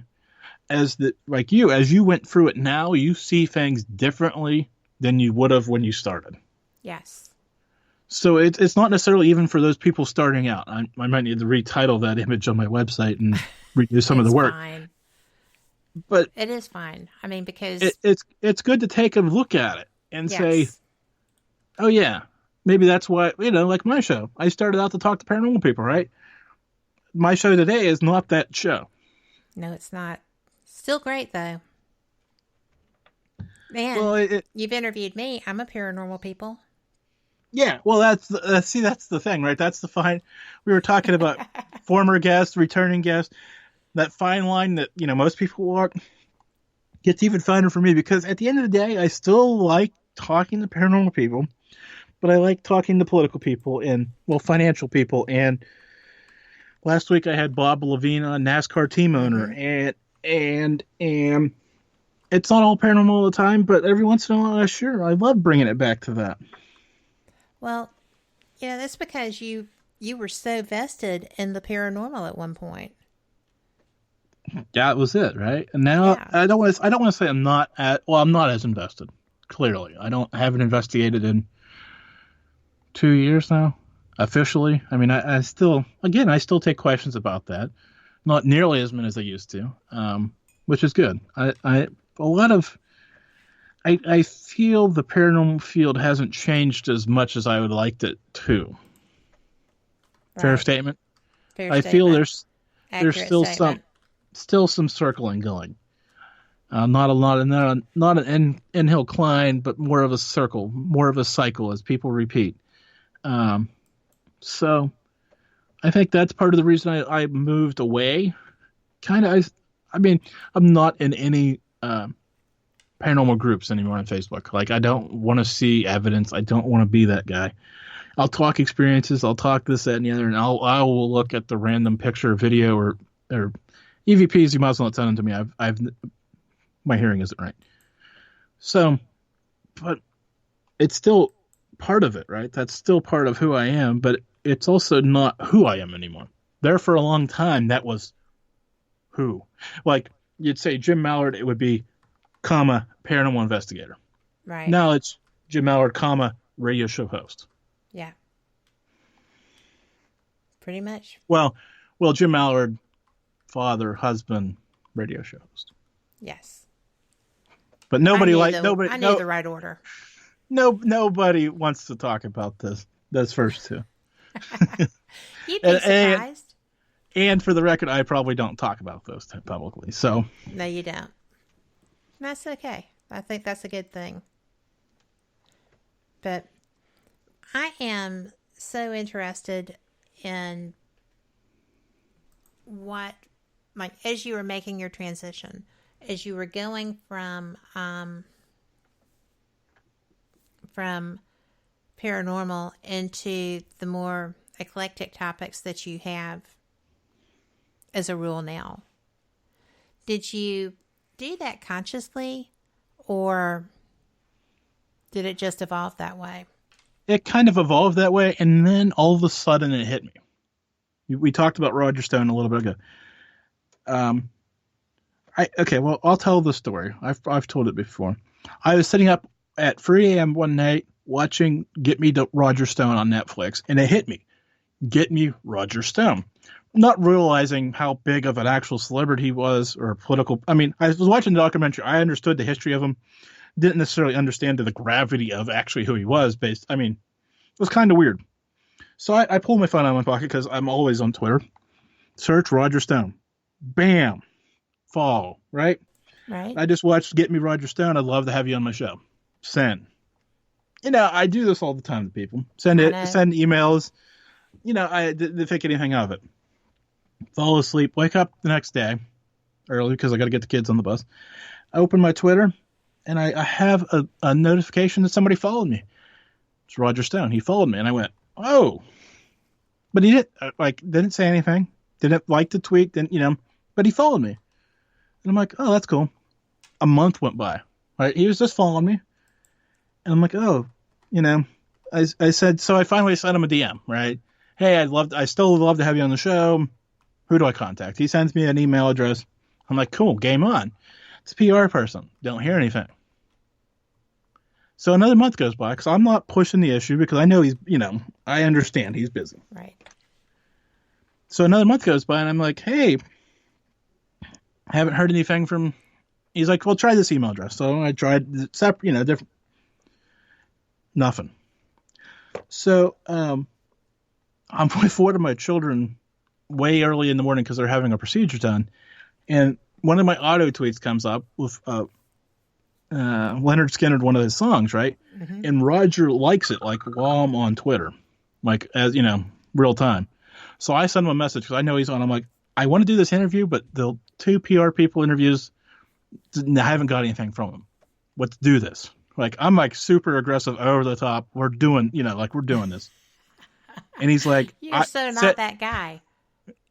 as you went through it now, you see things differently than you would have when you started. Yes. So it's not necessarily even for those people starting out. I might need to retitle that image on my website and redo some of the work. Fine. But it is fine. I mean, because it's good to take a look at it and say, oh yeah, maybe that's why, like my show. I started out to talk to paranormal people, right? My show today is not that show. No, it's not. Still great though. Man, you've interviewed me. I'm a paranormal people. Yeah, well, that's the thing, right? That's the fine. We were talking about former guests, returning guests. That fine line that most people walk gets even finer for me because at the end of the day, I still like talking to paranormal people, but I like talking to political people and financial people. And last week I had Bob Levine, a NASCAR team owner, and it's not all paranormal all the time, but every once in a while, sure, I love bringing it back to that. Well, that's because you were so vested in the paranormal at one point. That was it, right? And now I don't want to say I'm not as invested. Clearly, I haven't investigated in 2 years now, officially. I mean, I still take questions about that, not nearly as many as I used to, which is good. I feel the paranormal field hasn't changed as much as I would like it to. Right. Fair statement. I feel there's still some circling going. Not an in-hill climb, but more of a circle, more of a cycle as people repeat. So I think that's part of the reason I moved away. I'm not in any paranormal groups anymore on Facebook. Like, I don't want to see evidence. I don't want to be that guy. I'll talk experiences. I'll talk this, that, and the other, and I will look at the random picture or video or EVPs. You might as well not send them to me. I've my hearing isn't right. So, but it's still part of it, right? That's still part of who I am, but it's also not who I am anymore. There for a long time, that was who. Like, you'd say Jim Mallard, it would be, paranormal investigator. Right. Now it's Jim Mallard, radio show host. Yeah. pretty much. Well, Jim Mallard, father, husband, radio show host. Yes. But nobody I knew the right order. Nobody wants to talk about those first two. You'd be surprised. And for the record, I probably don't talk about those two publicly. So no, you don't. That's okay. I think that's a good thing. But I am so interested in what, like, as you were making your transition, as you were going from paranormal into the more eclectic topics that you have as a rule now. Did you do that consciously, or did it just evolve that way? It kind of evolved that way, and then all of a sudden it hit me. We talked about Roger Stone a little bit ago. I'll tell the story. I've told it before. I was sitting up at 3 a.m. one night watching Get Me to Roger Stone on Netflix, and it hit me. Get me Roger Stone. Not realizing how big of an actual celebrity he was, or political. I mean, I was watching the documentary. I understood the history of him. Didn't necessarily understand the gravity of actually who he was. It was kind of weird. So I pulled my phone out of my pocket because I'm always on Twitter. Search Roger Stone. Bam. Follow. Right? Right. I just watched Get Me Roger Stone. I'd love to have you on my show. Send. I do this all the time to people. Send emails. I didn't think anything of it. Fall asleep, wake up the next day early because I got to get the kids on the bus. I open my Twitter, and I have a notification that somebody followed me. It's Roger Stone. He followed me, and I went, oh. But he didn't say anything. Didn't like the tweet, but he followed me. And I'm like, oh, that's cool. A month went by. Right? He was just following me. And I'm like, oh, I said, so I finally sent him a DM, right? Hey, I still love to have you on the show. Who do I contact? He sends me an email address. I'm like, cool, game on. It's a PR person. Don't hear anything. So another month goes by because I'm not pushing the issue because I know I understand he's busy. Right. So another month goes by and I'm like, hey, I haven't heard anything from. He's like, well, try this email address. So I tried different. Nothing. So I'm with one of my children way early in the morning because they're having a procedure done. And one of my auto tweets comes up with Leonard Skinner, one of his songs, right? Mm-hmm. And Roger likes it while I'm on Twitter, as real time. So I send him a message because I know he's on. I'm like, I want to do this interview, but the two PR people interviews, I haven't got anything from them. Let's do this. I'm super aggressive, over the top. We're doing, we're doing this. And he's like, you're so not that guy.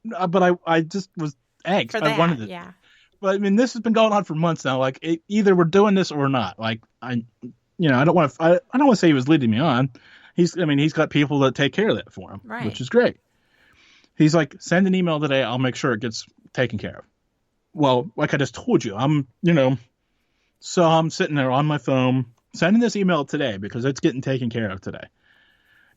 But I just was angst. I wanted it. Yeah. But I mean, this has been going on for months now. Either we're doing this or we're not. I don't want to say he was leading me on. He's got people that take care of that for him, right, which is great. He's like, send an email today. I'll make sure it gets taken care of. Well, like I just told you, so I'm sitting there on my phone sending this email today because it's getting taken care of today.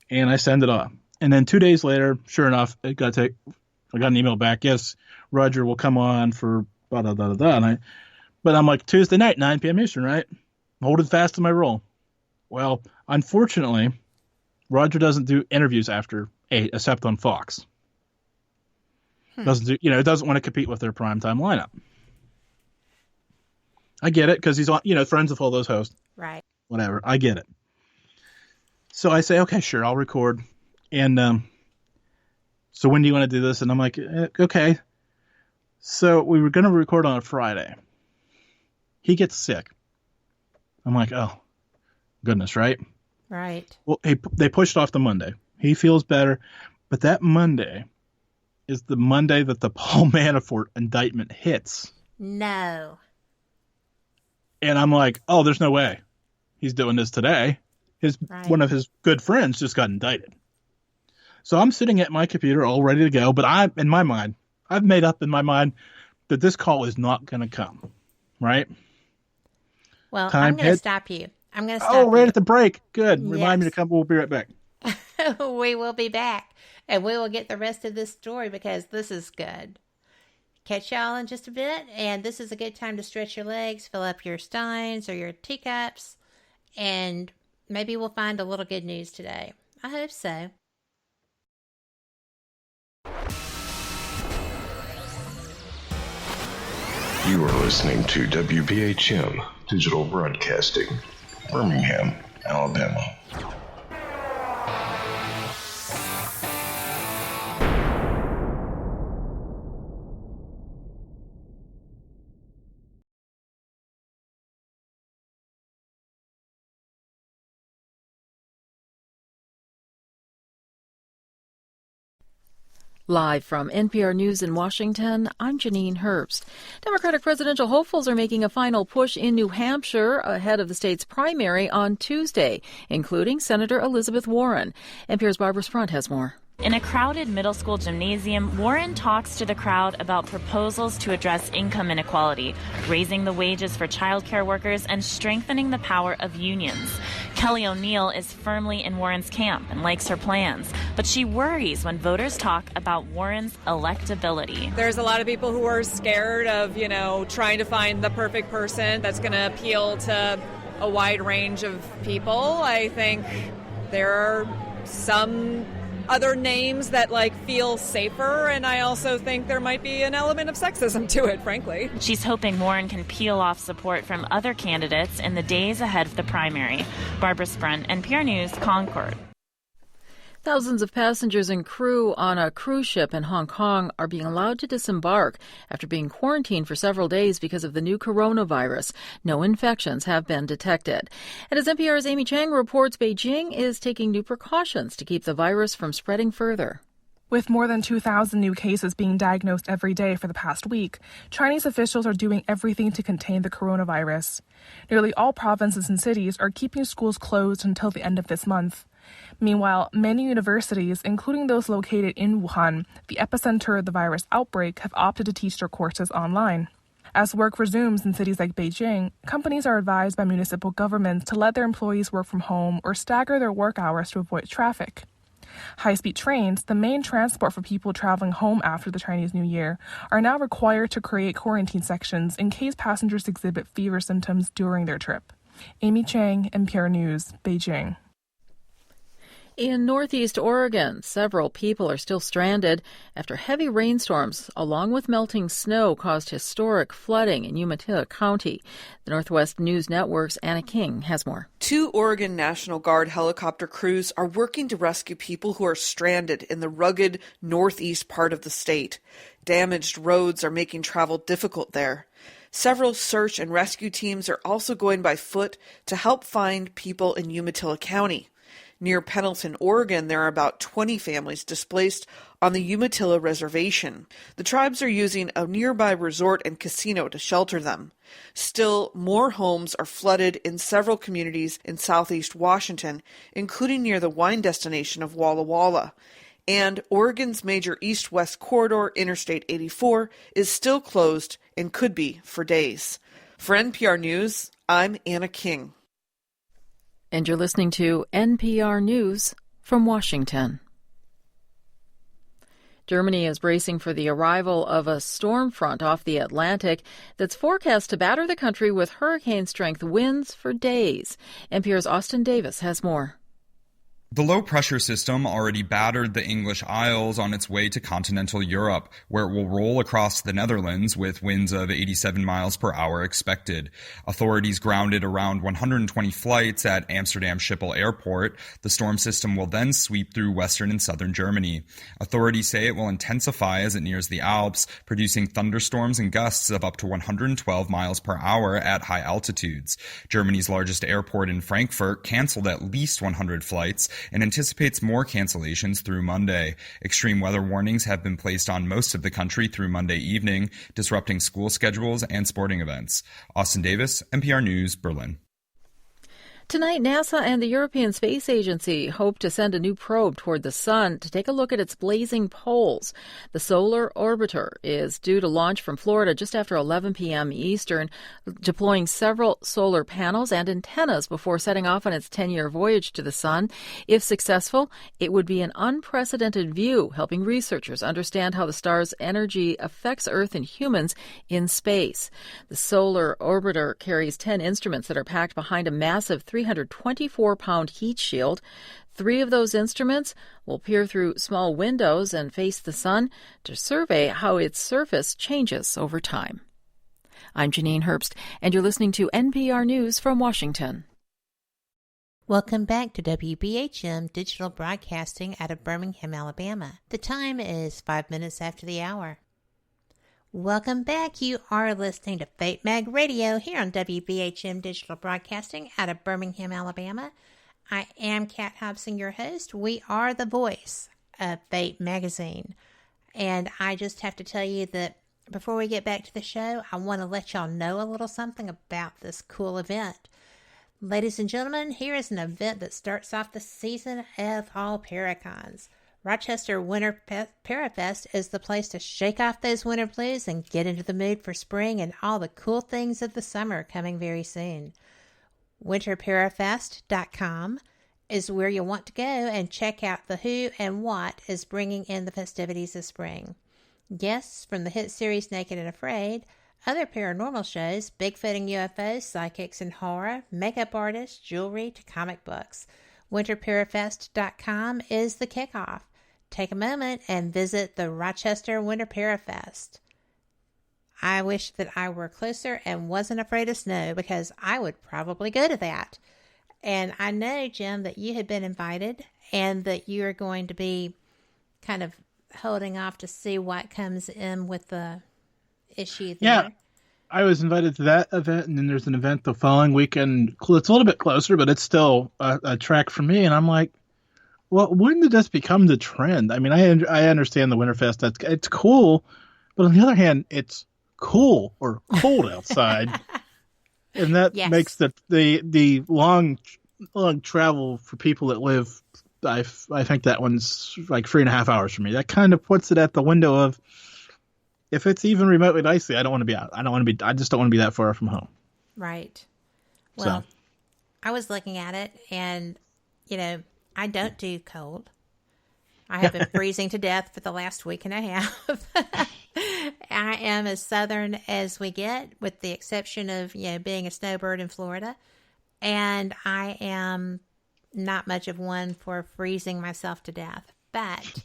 And I send it off. And then 2 days later, sure enough, I got an email back. Yes, Roger will come on for blah, blah, blah, blah. But I'm like, Tuesday night, 9 p.m. Eastern, right? Holding fast to my role. Well, unfortunately, Roger doesn't do interviews after 8, except on Fox. Doesn't want to compete with their primetime lineup. I get it because he's on, friends with all those hosts. Right. Whatever. I get it. So I say, okay, sure, I'll record. And so when do you want to do this? And I'm like, okay. So we were going to record on a Friday. He gets sick. I'm like, oh, goodness, right? Right. Well, they pushed off the Monday. He feels better. But that Monday is the Monday that the Paul Manafort indictment hits. No. And I'm like, oh, there's no way he's doing this today. One of his good friends just got indicted. So I'm sitting at my computer all ready to go, but I've made up in my mind that this call is not going to come, right? Well, I'm going to stop you. I'm going to stop you. Oh, right at the break. Good. Remind me to come. We'll be right back. we will be back, and we will get the rest of this story because this is good. Catch y'all in just a bit, and this is a good time to stretch your legs, fill up your steins or your teacups, and maybe we'll find a little good news today. I hope so. You are listening to WBHM Digital Broadcasting, Birmingham, Alabama. Live from NPR News in Washington, I'm Janine Herbst. Democratic presidential hopefuls are making a final push in New Hampshire ahead of the state's primary on Tuesday, including Senator Elizabeth Warren. NPR's Barbara Sprunt has more. In a crowded middle school gymnasium, Warren talks to the crowd about proposals to address income inequality, raising the wages for childcare workers, and strengthening the power of unions. Kelly O'Neill is firmly in Warren's camp and likes her plans, but she worries when voters talk about Warren's electability. There's a lot of people who are scared of, trying to find the perfect person that's going to appeal to a wide range of people. I think there are some other names that feel safer, and I also think there might be an element of sexism to it, frankly. She's hoping Warren can peel off support from other candidates in the days ahead of the primary. Barbara Sprunt, NPR News, Concord. Thousands of passengers and crew on a cruise ship in Hong Kong are being allowed to disembark after being quarantined for several days because of the new coronavirus. No infections have been detected. And as NPR's Amy Chang reports, Beijing is taking new precautions to keep the virus from spreading further. With more than 2,000 new cases being diagnosed every day for the past week, Chinese officials are doing everything to contain the coronavirus. Nearly all provinces and cities are keeping schools closed until the end of this month. Meanwhile, many universities, including those located in Wuhan, the epicenter of the virus outbreak, have opted to teach their courses online. As work resumes in cities like Beijing, companies are advised by municipal governments to let their employees work from home or stagger their work hours to avoid traffic. High-speed trains, the main transport for people traveling home after the Chinese New Year, are now required to create quarantine sections in case passengers exhibit fever symptoms during their trip. Amy Chang, NPR News, Beijing. In northeast Oregon, several people are still stranded after heavy rainstorms, along with melting snow, caused historic flooding in Umatilla County. The Northwest News Network's Anna King has more. 2 Oregon National Guard helicopter crews are working to rescue people who are stranded in the rugged northeast part of the state. Damaged roads are making travel difficult there. Several search and rescue teams are also going by foot to help find people in Umatilla County. Near Pendleton, Oregon, there are about 20 families displaced on the Umatilla Reservation. The tribes are using a nearby resort and casino to shelter them. Still, more homes are flooded in several communities in southeast Washington, including near the wine destination of Walla Walla. And Oregon's major east-west corridor, Interstate 84, is still closed and could be for days. For NPR News, I'm Anna King. And you're listening to NPR News from Washington. Germany is bracing for the arrival of a storm front off the Atlantic that's forecast to batter the country with hurricane-strength winds for days. NPR's Austin Davis has more. The low-pressure system already battered the English Isles on its way to continental Europe, where it will roll across the Netherlands with winds of 87 miles per hour expected. Authorities grounded around 120 flights at Amsterdam Schiphol Airport. The storm system will then sweep through western and southern Germany. Authorities say it will intensify as it nears the Alps, producing thunderstorms and gusts of up to 112 miles per hour at high altitudes. Germany's largest airport in Frankfurt canceled at least 100 flights and anticipates more cancellations through Monday. Extreme weather warnings have been placed on most of the country through Monday evening, disrupting school schedules and sporting events. Austin Davis, NPR News, Berlin. Tonight, NASA and the European Space Agency hope to send a new probe toward the sun to take a look at its blazing poles. The Solar Orbiter is due to launch from Florida just after 11 p.m. Eastern, deploying several solar panels and antennas before setting off on its 10-year voyage to the sun. If successful, it would be an unprecedented view, helping researchers understand how the star's energy affects Earth and humans in space. The Solar Orbiter carries 10 instruments that are packed behind a massive 324-pound heat shield. 3 of those instruments will peer through small windows and face the sun to survey how its surface changes over time. I'm Janine Herbst, and you're listening to NPR News from Washington. Welcome back to WBHM Digital Broadcasting out of Birmingham, Alabama. The time is 5 minutes after the hour. Welcome back. You are listening to Fate Mag Radio here on WBHM Digital Broadcasting out of Birmingham, Alabama. I am Kat Hobson, your host. We are the voice of Fate Magazine. And I just have to tell you that before we get back to the show, I want to let y'all know a little something about this cool event. Ladies and gentlemen, here is an event that starts off the season of all Paracons. Rochester Winter Parafest is the place to shake off those winter blues and get into the mood for spring and all the cool things of the summer coming very soon. WinterParafest.com is where you'll want to go and check out the who and what is bringing in the festivities of spring. Guests from the hit series Naked and Afraid, other paranormal shows, Bigfoot and UFOs, psychics and horror, makeup artists, jewelry to comic books. WinterParafest.com is the kickoff. Take a moment and visit the Rochester Winter Parafest. I wish that I were closer and wasn't afraid of snow because I would probably go to that. And I know, Jim, that you had been invited and that you are going to be kind of holding off to see what comes in with the issue there. Yeah, I was invited to that event, and then there's an event the following weekend. It's a little bit closer, but it's still a trek for me. And I'm like, well, when did this become the trend? I mean, I understand the Winterfest. It's cool, but on the other hand, it's cool or cold outside, and that makes the long travel for people that live. I think that one's like 3.5 hours for me. That kind of puts it at the window of, if it's even remotely icy, I don't want to be out. I just don't want to be that far from home. Right. Well, I was looking at it, and I don't do cold. I have been freezing to death for the last week and a half. I am as southern as we get, with the exception of being a snowbird in Florida, and I am not much of one for freezing myself to death. But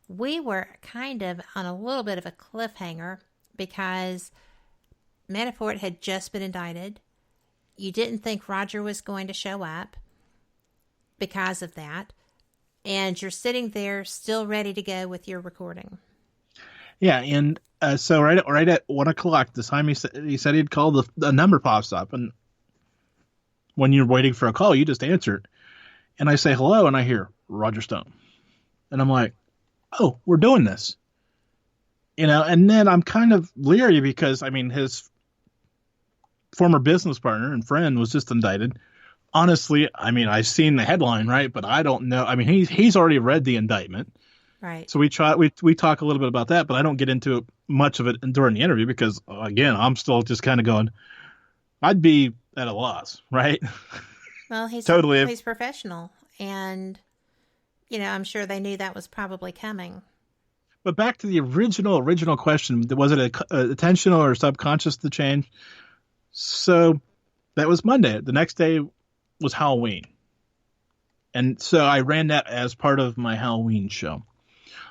we were kind of on a little bit of a cliffhanger because Manafort had just been indicted. You didn't think Roger was going to show up because of that. And you're sitting there still ready to go with your recording. Yeah, and so right at 1 o'clock, this time he said he'd call, the number pops up. And when you're waiting for a call, you just answer it. And I say hello, and I hear Roger Stone. And I'm like, oh, we're doing this. And then I'm kind of leery because, I mean, his former business partner and friend was just indicted. Honestly, I mean, I've seen the headline, right? But I don't know. I mean, he's already read the indictment. Right. So we talk a little bit about that, but I don't get into much of it during the interview because, again, I'm still just kind of going, I'd be at a loss, right? Well, he's professional, and I'm sure they knew that was probably coming. But back to the original question, was it intentional or subconscious to change? So that was Monday. The next day was Halloween. And so I ran that as part of my Halloween show,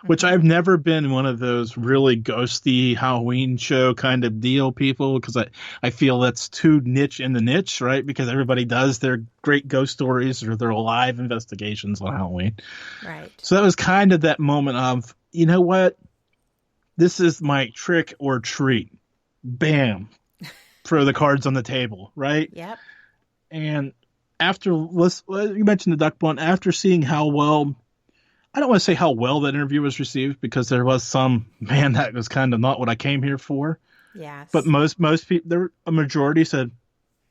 which I've never been one of those really ghosty Halloween show kind of deal people, because I feel that's too niche in the niche, right? Because everybody does their great ghost stories or their live investigations on Halloween. Right. So that was kind of that moment of, you know what? This is my trick or treat. Bam. Throw the cards on the table, right? Yep. And after, you mentioned the duck blunt, after seeing how well, I don't want to say how well that interview was received, because there was some, man, that was kind of not what I came here for. Yes. But most people, a majority said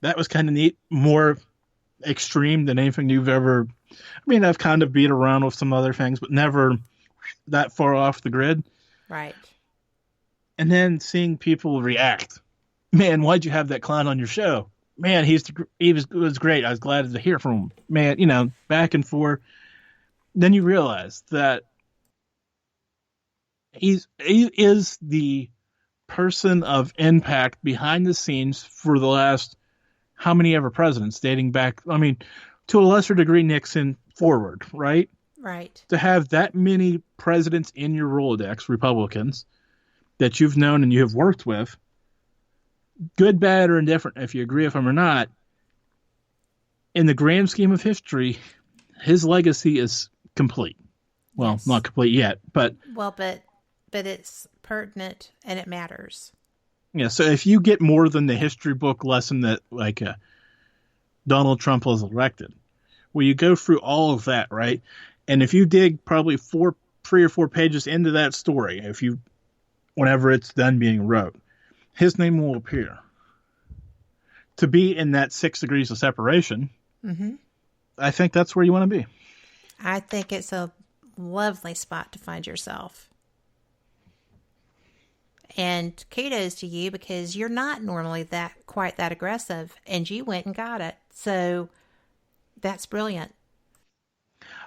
that was kind of neat. More extreme than anything you've ever. I mean, I've kind of beat around with some other things, but never that far off the grid. Right. And then seeing people react. Man, why'd you have that clown on your show? Man, he was great. I was glad to hear from him. Man, back and forth. Then you realize that he is the person of impact behind the scenes for the last how many ever presidents, dating back, I mean, to a lesser degree, Nixon forward, right? Right. To have that many presidents in your Rolodex, Republicans, that you've known and you have worked with, good, bad, or indifferent, if you agree with them or not, in the grand scheme of history, his legacy is complete. Well, Yes. not complete yet, but... Well, but it's pertinent and it matters. Yeah, so if you get more than the history book lesson that, like, Donald Trump was elected, well, you go through all of that, right? And if you dig probably 3 or 4 pages into that story, whenever it's done being wrote, his name will appear. To be in that 6 degrees of separation, I think that's where you want to be. I think it's a lovely spot to find yourself. And kudos to you, because you're not normally quite that aggressive, and you went and got it. So that's brilliant.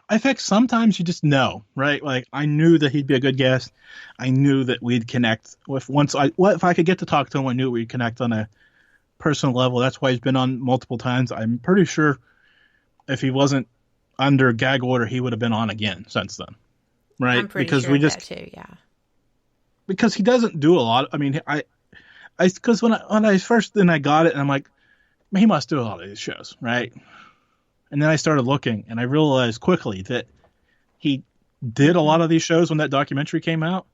I think sometimes you just know, right? Like, I knew that he'd be a good guest. I knew that we'd connect with if I could get to talk to him, I knew we'd connect on a personal level. That's why he's been on multiple times. I'm pretty sure if he wasn't under gag order, he would have been on again since then. Right? I'm pretty because sure we of just that too, yeah. Because he doesn't do a lot. I mean, because when I first then I got it, and I'm like, he must do a lot of these shows, right? And then I started looking, and I realized quickly that he did a lot of these shows when that documentary came out,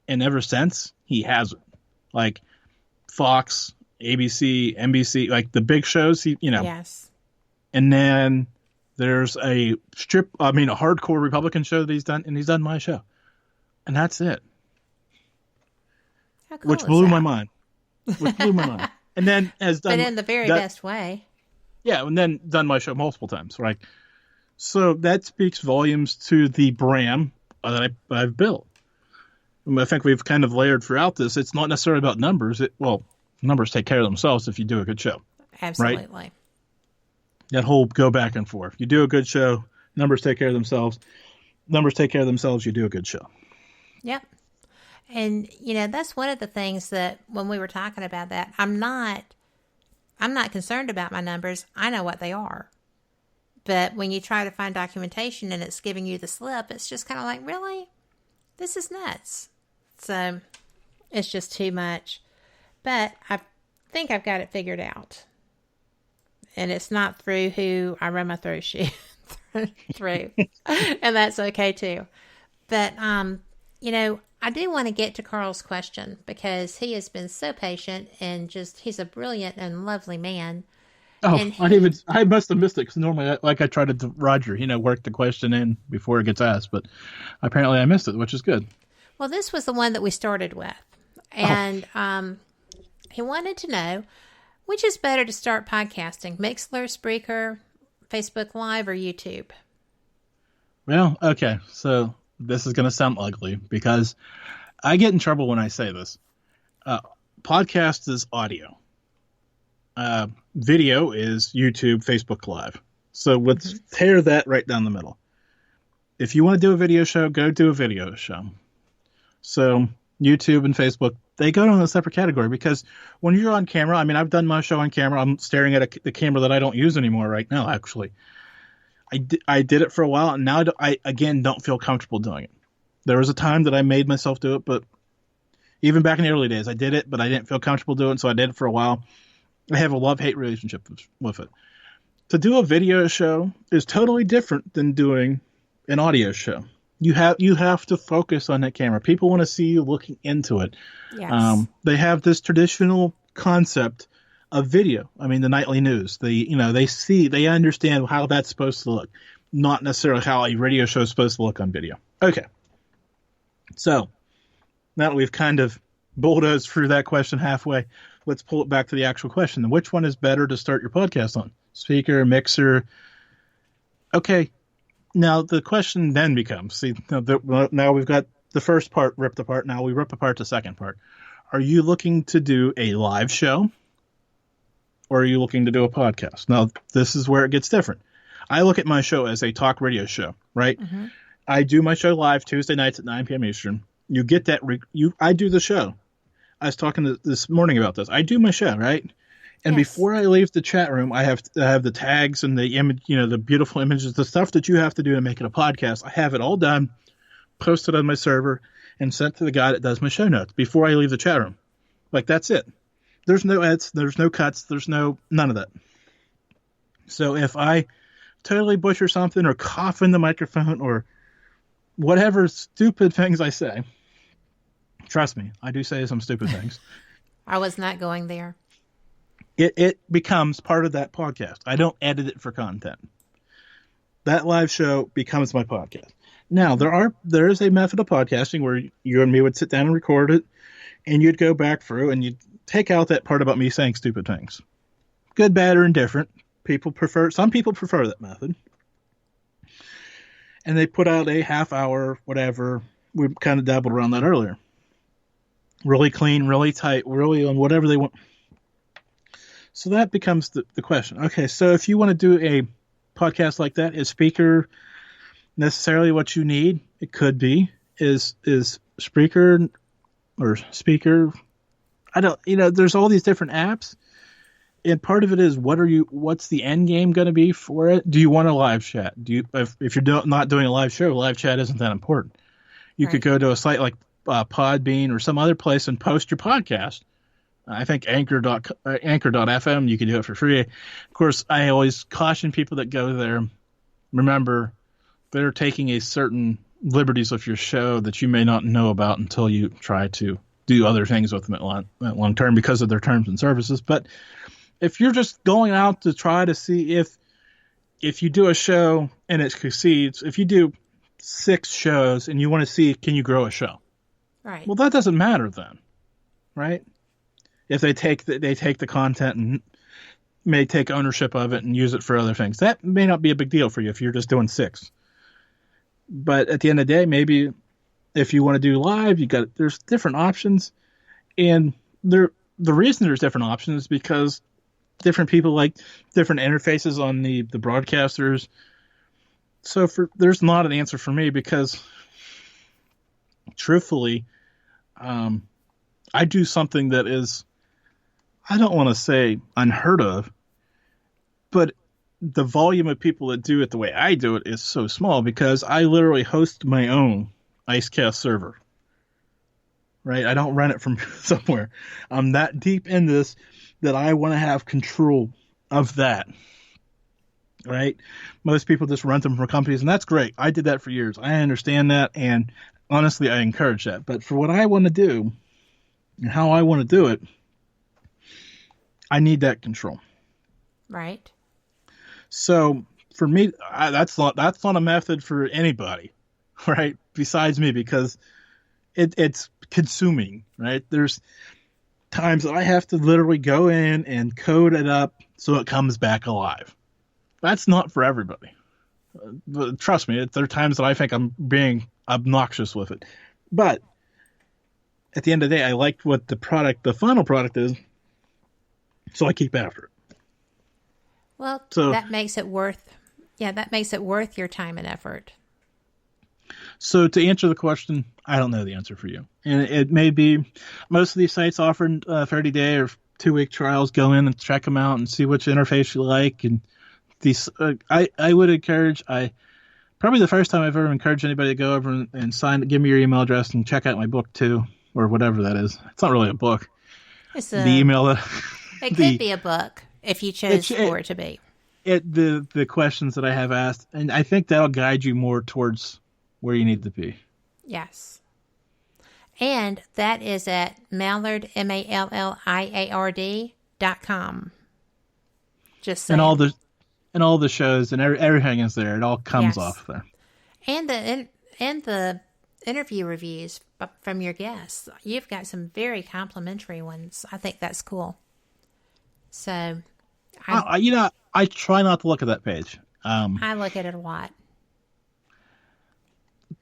and ever since he hasn't. Like Fox, ABC, NBC, like the big shows. Yes. And then there's a hardcore Republican show that he's done, and he's done my show, and that's it. How cool Which is blew that? my mind. And then has done, but in the very best way. Yeah, and then done my show multiple times, right? So that speaks volumes to the brand that I've built. I think we've kind of layered throughout this. It's not necessarily about numbers. Numbers take care of themselves if you do a good show. Absolutely. Right? That whole go back and forth. You do a good show, numbers take care of themselves. Numbers take care of themselves, you do a good show. Yep. And, that's one of the things that when we were talking about that, I'm not concerned about my numbers. I know what they are. But when you try to find documentation and it's giving you the slip, it's just kind of like, really? This is nuts. So it's just too much. But I think I've got it figured out. And it's not through who I run my throat shoe through. And that's okay too. But, I do want to get to Carl's question because he has been so patient and he's a brilliant and lovely man. Oh, and I must have missed it because normally, I try to Roger, work the question in before it gets asked, but apparently I missed it, which is good. Well, this was the one that we started with. And he wanted to know, which is better to start podcasting, Mixlr, Spreaker, Facebook Live, or YouTube? Well, okay, so this is going to sound ugly because I get in trouble when I say this. Podcast is audio. Video is YouTube, Facebook Live. So let's tear that right down the middle. If you want to do a video show, go do a video show. So YouTube and Facebook, they go in a separate category because when you're on camera, I've done my show on camera. I'm staring at the camera that I don't use anymore right now, actually. I did it for a while, and now I again don't feel comfortable doing it. There was a time that I made myself do it, but even back in the early days, I did it, but I didn't feel comfortable doing it, so I did it for a while. I have a love-hate relationship with it. To do a video show is totally different than doing an audio show. You have to focus on that camera. People want to see you looking into it. Yes. They have this traditional concept of video. The nightly news. They understand how that's supposed to look, not necessarily how a radio show is supposed to look on video. Okay. So now that we've kind of bulldozed through that question halfway, let's pull it back to the actual question. Which one is better to start your podcast on? speaker, mixer. Okay, now the question then becomes, see, now we've got the first part ripped apart. Now we rip apart the second part. Are you looking to do a live show, or are you looking to do a podcast? Now, this is where it gets different. I look at my show as a talk radio show, right? Mm-hmm. I do my show live Tuesday nights at 9 p.m. Eastern. You get that. I do the show. I was talking this morning about this. I do my show, right? And before I leave the chat room, I have the tags and the image, the beautiful images, the stuff that you have to do to make it a podcast. I have it all done, posted on my server, and sent to the guy that does my show notes before I leave the chat room. Like, that's it. There's no edits, there's no cuts, there's none of that. So if I totally butcher something or cough in the microphone or whatever stupid things I say, trust me, I do say some stupid things. I was not going there. It becomes part of that podcast. I don't edit it for content. That live show becomes my podcast. Now, there is a method of podcasting where you and me would sit down and record it, and you'd go back through and you'd take out that part about me saying stupid things. Good, bad, or indifferent. Some people prefer that method. And they put out a half hour, whatever. We kind of dabbled around that earlier. Really clean, really tight, really on whatever they want. So that becomes the question. Okay, so if you want to do a podcast like that, is speaker necessarily what you need? It could be. Is Spreaker or Speaker? I don't. There's all these different apps, and part of it is what's the end game going to be for it? Do you want a live chat? If you're not doing a live show, live chat isn't that important. You could go to a site like Podbean or some other place and post your podcast. I think Anchor.fm, you can do it for free. Of course, I always caution people that go there. Remember, they're taking a certain liberties with your show that you may not know about until you try to do other things with them at long term because of their terms and services. But if you're just going out to try to see if you do a show and it succeeds, if you do 6 shows and you want to see, can you grow a show? Right. Well, that doesn't matter then, right? If they take the content and may take ownership of it and use it for other things, that may not be a big deal for you if you're just doing 6. But at the end of the day, maybe if you want to do live, there's different options, and the reason there's different options is because different people like different interfaces on the broadcasters. So there's not an answer for me because, truthfully, I do something that is, I don't want to say unheard of, but the volume of people that do it the way I do it is so small because I literally host my own IceCast server. Right? I don't run it from somewhere. I'm that deep in this that I want to have control of that. Right? Most people just rent them from companies, and that's great. I did that for years. I understand that, and honestly, I encourage that. But for what I want to do and how I want to do it, I need that control. Right. So for me, that's not a method for anybody, right? Besides me, because it's consuming, right? There's times that I have to literally go in and code it up so it comes back alive. That's not for everybody. But trust me, there are times that I think I'm being obnoxious with it. But at the end of the day, I like what the final product is, so I keep after it. Well, that makes it worth your time and effort. So to answer the question, I don't know the answer for you. And it may be most of these sites offer 30-day or 2-week trials. Go in and check them out and see which interface you like. And these, I would encourage, probably the first time I've ever encouraged anybody to go over and give me your email address and check out my book too, or whatever that is. It's not really a book. It's the email that it could be a book if you chose for it to be. The questions that I have asked, and I think that'll guide you more towards where you need to be. Yes. And that is at Mallard, MALLIARD.com. Just saying. And all the shows and everything is there. It all comes off there. And the interview reviews from your guests. You've got some very complimentary ones. I think that's cool. So I try not to look at that page. I look at it a lot.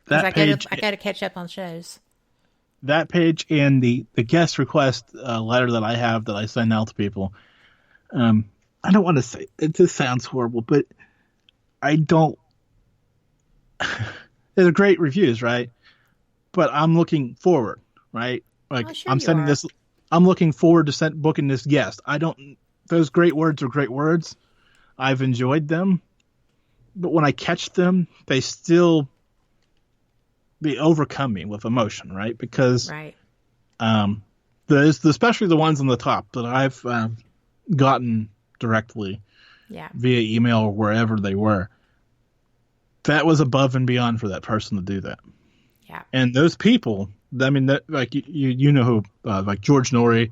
That page, I got to catch up on shows. That page and the guest request letter that I have that I send out to people. I don't want to say it. Just sounds horrible, but I don't. They're great reviews, right? But I'm looking forward, right? Like I'm sending this. I'm looking forward to booking this guest. Those great words are great words. I've enjoyed them, but when I catch them, they overcome me with emotion, right? Because especially the ones on the top that I've gotten directly via email or wherever they were. That was above and beyond for that person to do that. Yeah. And those people, I mean, that, like you know who, like George Norrie,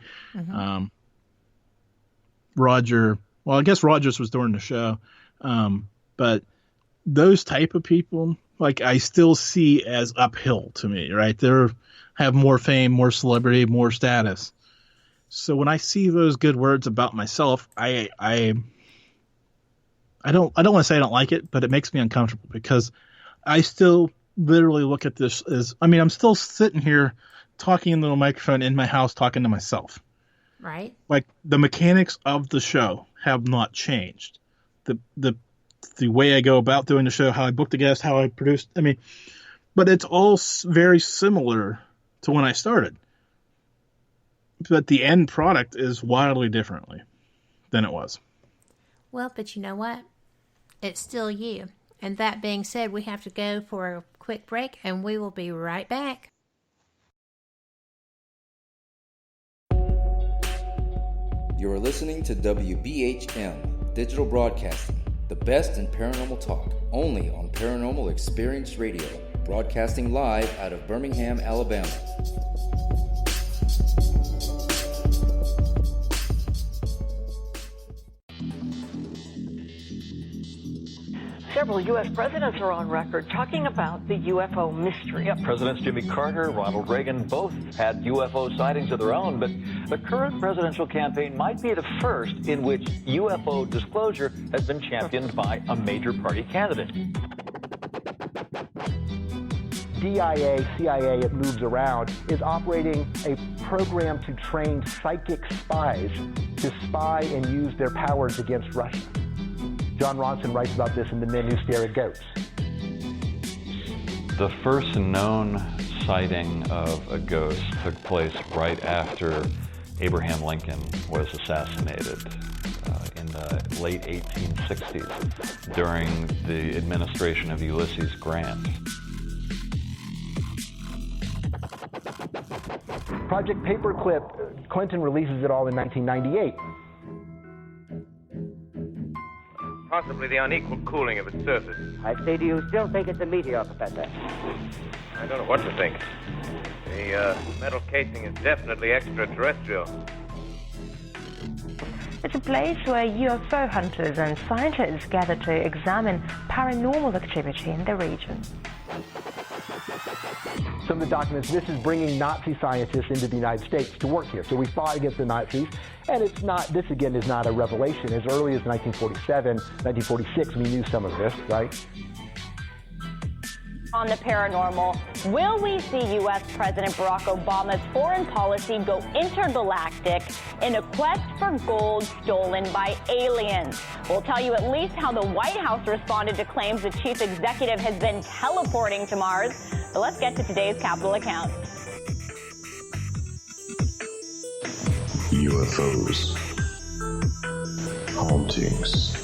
Roger. Well, I guess Rogers was during the show, but those type of people, like I still see as uphill to me, right? They have more fame, more celebrity, more status. So when I see those good words about myself, I don't want to say I don't like it, but it makes me uncomfortable because I still literally look at this as, I mean, I'm still sitting here talking into a microphone in my house, talking to myself. Right. Like the mechanics of the show have not changed. The way I go about doing the show, how I book the guest, how I produce, I mean, but it's all very similar to when I started. But the end product is wildly differently than it was. Well, but you know what? It's still you. And that being said, we have to go for a quick break, and we will be right back. You are listening to WBHM Digital Broadcasting, the best in paranormal talk, only on Paranormal Experience Radio, broadcasting live out of Birmingham, Alabama. Several U.S. presidents are on record talking about the UFO mystery. Yeah, Presidents Jimmy Carter, Ronald Reagan both had UFO sightings of their own, but the current presidential campaign might be the first in which UFO disclosure has been championed by a major party candidate. DIA, CIA, it moves around, is operating a program to train psychic spies to spy and use their powers against Russia. John Ronson writes about this in The Men Who Stare at Goats. The first known sighting of a ghost took place right after Abraham Lincoln was assassinated in the late 1860s during the administration of Ulysses Grant. Project Paperclip, Clinton releases it all in 1998. Possibly the unequal cooling of its surface. I say, do you still think it's a meteor, Professor? I don't know what to think. The metal casing is definitely extraterrestrial. It's a place where UFO hunters and scientists gather to examine paranormal activity in the region. Some of the documents, this is bringing Nazi scientists into the United States to work here. So we fought against the Nazis, and it's not, this again is not a revelation. As early as 1947, 1946, we knew some of this, right? On the paranormal, will we see U.S. President Barack Obama's foreign policy go intergalactic in a quest for gold stolen by aliens? We'll tell you at least how the White House responded to claims the chief executive has been teleporting to Mars. But let's get to today's Capitol account. UFOs, hauntings,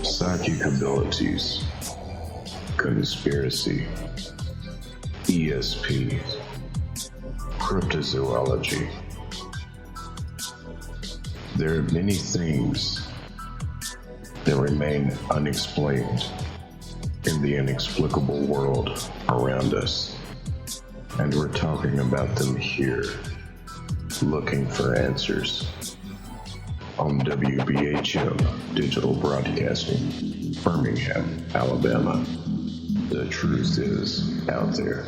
psychic abilities, conspiracy, ESP, cryptozoology. There are many things that remain unexplained in the inexplicable world around us, and we're talking about them here, looking for answers on WBHM Digital Broadcasting, Birmingham, Alabama. The truth is out there.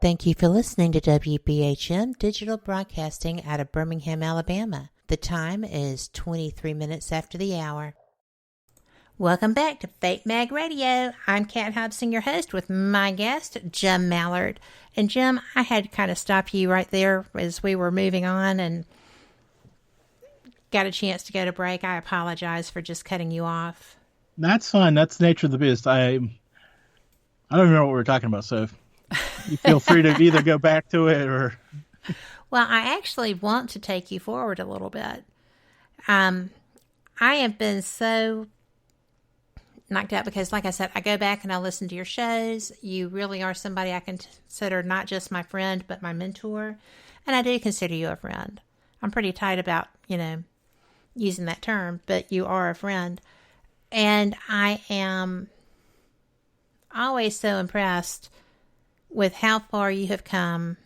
Thank you for listening to WBHM Digital Broadcasting out of Birmingham, Alabama. The time is 23 minutes after the hour. Welcome back to Fate Mag Radio. I'm Kat Hobson, your host, with my guest, Jim Mallard. And Jim, I had to kind of stop you right there as we were moving on and got a chance to go to break. I apologize for just cutting you off. That's fine. That's the nature of the beast. I don't remember what we were talking about, so you feel free to either go back to it or... Well, I actually want to take you forward a little bit. I have been so knocked out because, like I said, I go back and I listen to your shows. You really are somebody I consider not just my friend, but my mentor. And I do consider you a friend. I'm pretty tight about, using that term, but you are a friend. And I am always so impressed with how far you have come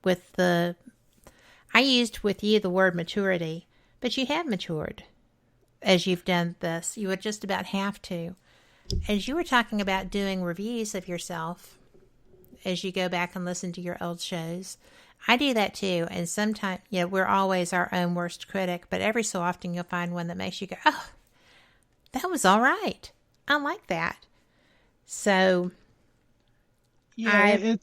with I used with you the word maturity, but you have matured as you've done this. You would just about have to. As you were talking about doing reviews of yourself, as you go back and listen to your old shows, I do that too. And sometimes, we're always our own worst critic, but every so often you'll find one that makes you go, oh, that was all right. I like that. So, yeah,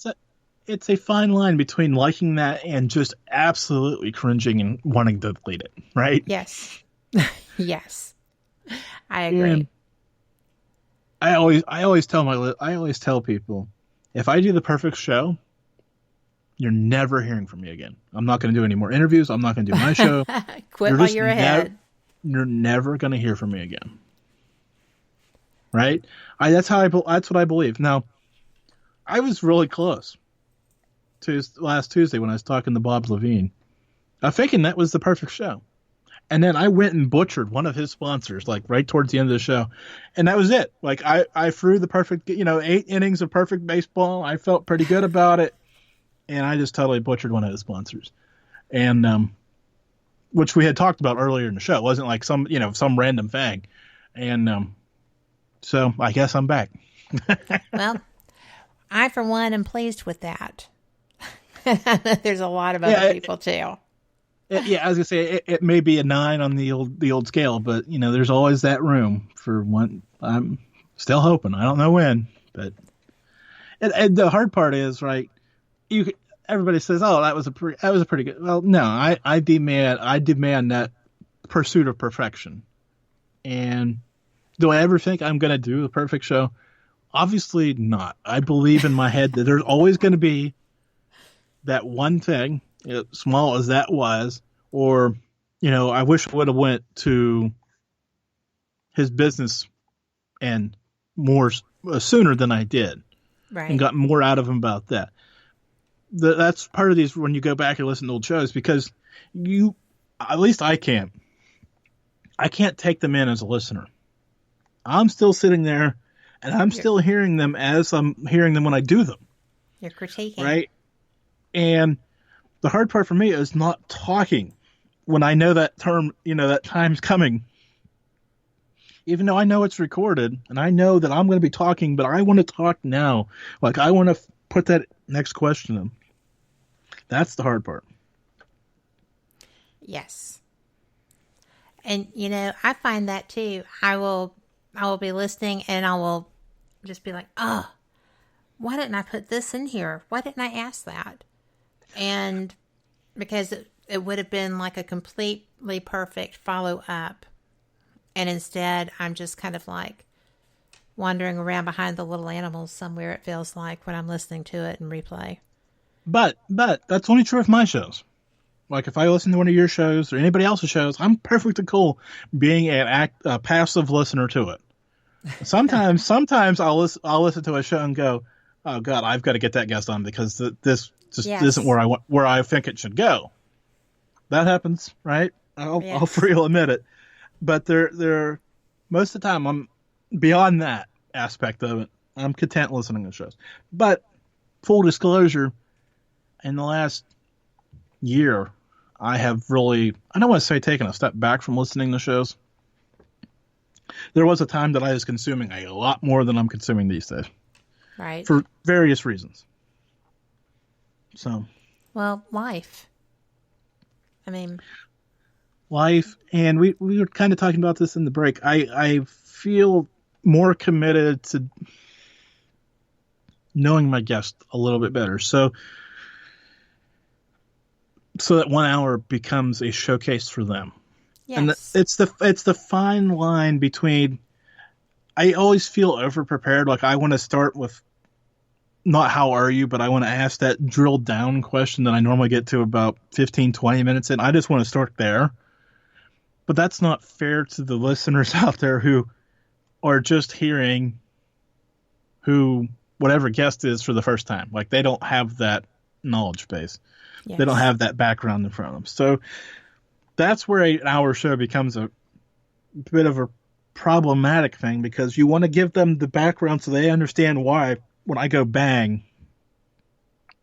it's a fine line between liking that and just absolutely cringing and wanting to delete it, right? Yes. Yes. I agree. And I always tell people, if I do the perfect show, you're never hearing from me again. I'm not going to do any more interviews. I'm not going to do my show. Quit while you're ahead. You're never going to hear from me again. Right? That's what I believe. Now, I was really close to last Tuesday when I was talking to Bob Levine. I'm thinking that was the perfect show. And then I went and butchered one of his sponsors, like right towards the end of the show. And that was it. Like I threw the perfect, 8 innings of perfect baseball. I felt pretty good about it. And I just totally butchered one of his sponsors. And, which we had talked about earlier in the show. It wasn't like some random thing. And, so I guess I'm back. Well, I, for one, am pleased with that. There's a lot of other people too. Yeah, I was gonna say it may be a 9 on the old scale, but there's always that room for one. I'm still hoping. I don't know when, but and the hard part is, right? Everybody says, "Oh, that was a pretty good." Well, no, I demand that pursuit of perfection. And do I ever think I'm gonna do the perfect show? Obviously not. I believe in my head that there's always going to be that one thing, small as that was, or, I wish I would have went to his business and more sooner than I did, right, and got more out of him about that. That's part of these when you go back and listen to old shows, because at least I can't take them in as a listener. I'm still sitting there. And I'm still hearing them as I'm hearing them when I do them. You're critiquing. Right? And the hard part for me is not talking when I know that term, that time's coming. Even though I know it's recorded and I know that I'm going to be talking, but I want to talk now. Like, I want to put that next question in. That's the hard part. Yes. And, I find that too. I will be listening and I will just be like, oh, why didn't I put this in here? Why didn't I ask that? And because it would have been like a completely perfect follow up. And instead, I'm just kind of like wandering around behind the little animals somewhere, it feels like, when I'm listening to it in replay. But that's only true of my shows. Like, if I listen to one of your shows or anybody else's shows, I'm perfectly cool being a passive listener to it. Sometimes I'll listen to a show and go, oh God, I've got to get that guest on because this just isn't where I think it should go. That happens, right? I'll freely admit it. But there, most of the time, I'm beyond that aspect of it. I'm content listening to shows. But full disclosure, in the last year, I have really, I don't want to say taken a step back from listening to shows. There was a time that I was consuming a lot more than I'm consuming these days. Right. For various reasons. So. Well, life. I mean. life, and we were kind of talking about this in the break. I feel more committed to knowing my guest a little bit better. So that 1 hour becomes a showcase for them. Yes. And it's the fine line between, I always feel over-prepared. Like, I want to start with not how are you, but I want to ask that drilled down question that I normally get to about 15, 20 minutes in. I just want to start there. But that's not fair to the listeners out there who are just hearing who whatever guest is for the first time. Like, they don't have that knowledge base. Yes. They don't have that background in front of them. So that's where an hour show becomes a bit of a problematic thing, because you want to give them the background so they understand why when I go bang,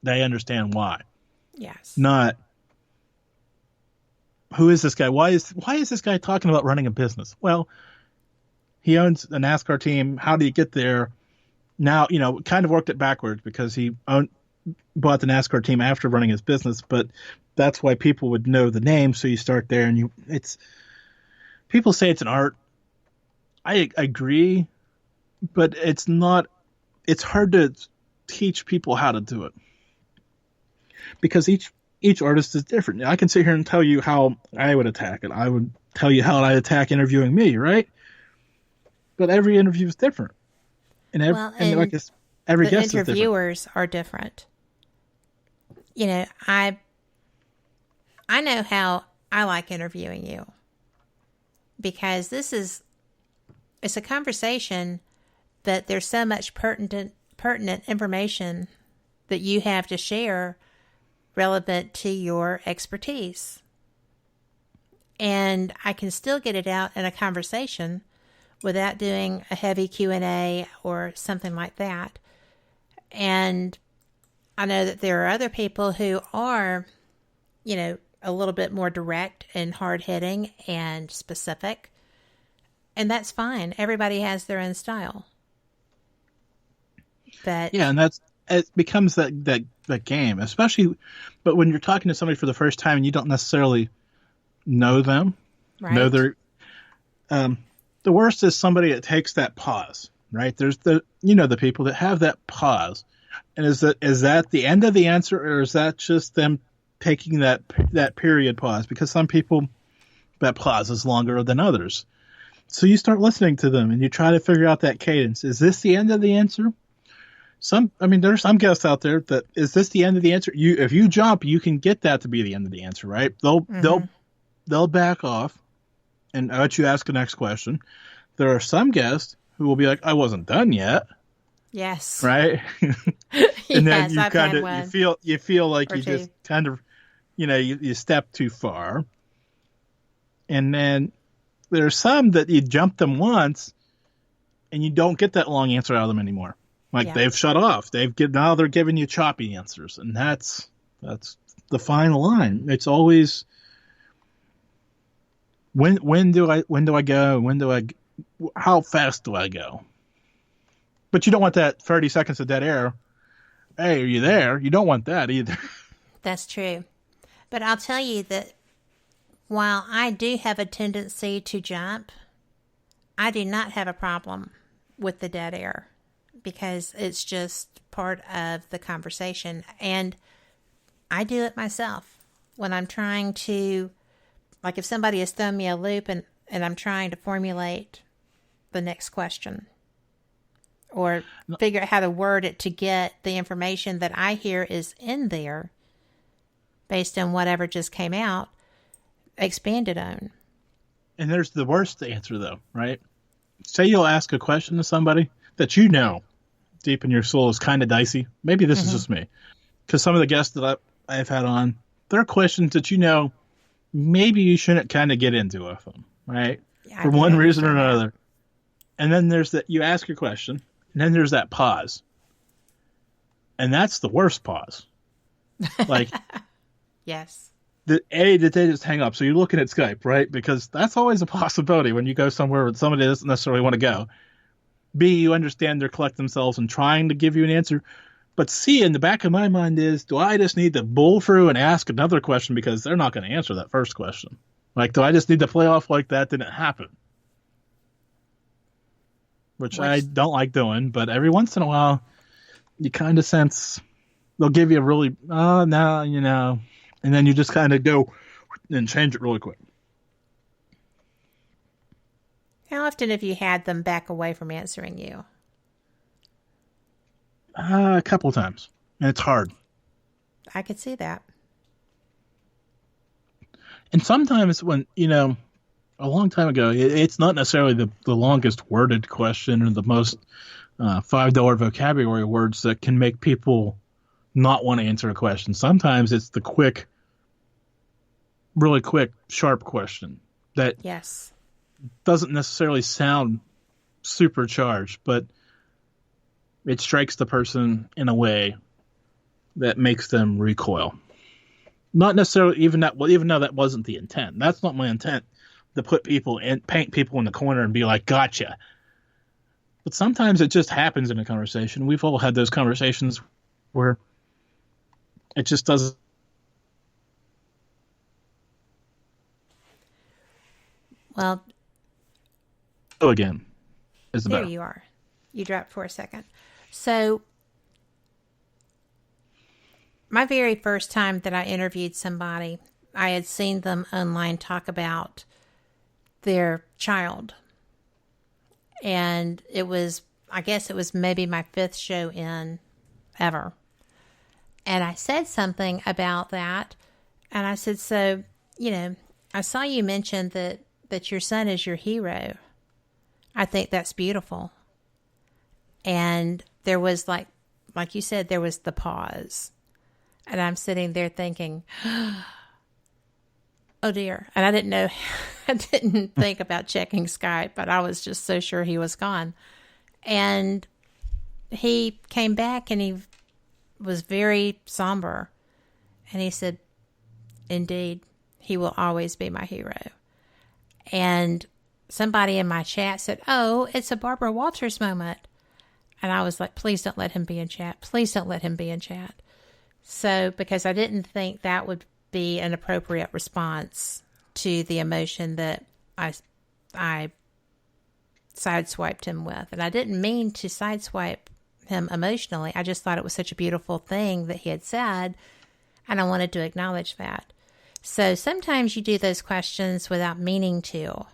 they understand why. Yes. Not, who is this guy? Why is this guy talking about running a business? Well, he owns a NASCAR team. How do you get there? Now, kind of worked it backwards, because he bought the NASCAR team after running his business, but that's why people would know the name. So you start there, and people say it's an art. I agree, but it's not. It's hard to teach people how to do it, because each artist is different. I can sit here and tell you how I would attack it. I would tell you how I attack interviewing me, right? But every interview is different, and every guest is interviewers are different. I know how I like interviewing you, because it's a conversation that there's so much pertinent information that you have to share relevant to your expertise. And I can still get it out in a conversation without doing a heavy Q&A or something like that. And I know that there are other people who are, a little bit more direct and hard-hitting and specific. And that's fine. Everybody has their own style. But yeah, and it becomes that game, especially, but when you're talking to somebody for the first time and you don't necessarily know them, right. know their, the worst is somebody that takes that pause, right? There's the people that have that pause, and is that the end of the answer, or is that just them taking that period pause? Because some people, that pause is longer than others. So you start listening to them and you try to figure out that cadence. Is this the end of the answer? There's some guests out there that, is this the end of the answer? If you jump, you can get that to be the end of the answer, right? They'll back off and let you ask the next question. There are some guests who will be like, I wasn't done yet. Yes. Right? And then you feel like you two. just kind of, you step too far. And then there are some that you jump them once and you don't get that long answer out of them anymore. They've shut off. Now they're giving you choppy answers, and that's the fine line. It's always when do I go? How fast do I go? But you don't want that 30 seconds of dead air. Hey, are you there? You don't want that either. That's true. But I'll tell you that while I do have a tendency to jump, I do not have a problem with the dead air, because it's just part of the conversation. And I do it myself when I'm trying to, like if somebody has thrown me a loop and I'm trying to formulate the next question or figure out how to word it to get the information that I hear is in there based on whatever just came out, expanded on. And there's the worst answer, though, right? Say you'll ask a question to somebody that deep in your soul is kind of dicey. Maybe this is just me. Because some of the guests that I've had on, there are questions that maybe you shouldn't kind of get into with them, right? Yeah, for one reason or another. And then there's that, you ask your question, and then there's that pause. And that's the worst pause. Like, yes. Did they just hang up? So you're looking at Skype, right? Because that's always a possibility when you go somewhere where somebody doesn't necessarily want to go. B, you understand they're collecting themselves and trying to give you an answer. But C, in the back of my mind is, do I just need to bull through and ask another question because they're not going to answer that first question? Like, do I just need to play off like that didn't happen? Which I don't like doing, but every once in a while, you kind of sense they'll give you a really, no, you know, and then you just kind of go and change it really quick. How often have you had them back away from answering you? A couple of times, and it's hard. I could see that. And sometimes when, you know, a long time ago, it's not necessarily the longest worded question or the most $5 vocabulary words that can make people not want to answer a question. Sometimes it's the quick, really quick, sharp question that doesn't necessarily sound supercharged, but it strikes the person in a way that makes them recoil. Not necessarily even though that wasn't the intent. That's not my intent, to put people and paint people in the corner and be like, gotcha. But sometimes it just happens in a conversation. We've all had those conversations where it just doesn't. Well, again, is the there better. You are. You dropped for a second. So, my very first time that I interviewed somebody, I had seen them online talk about their child. And I guess it was maybe my 5th show in ever. And I said something about that. And I said, so, you know, I saw you mention that your son is your hero. I think that's beautiful. And there was like you said, there was the pause. And I'm sitting there thinking, oh dear. And I didn't know, I didn't think about checking Skype, but I was just so sure he was gone. And he came back and he was very somber. And he said, indeed, he will always be my hero. And somebody in my chat said, oh, it's a Barbara Walters moment. And I was like, please don't let him be in chat. Please don't let him be in chat. So, because I didn't think that would be an appropriate response to the emotion that I sideswiped him with. And I didn't mean to sideswipe him emotionally. I just thought it was such a beautiful thing that he had said, and I wanted to acknowledge that. So sometimes you do those questions without meaning to,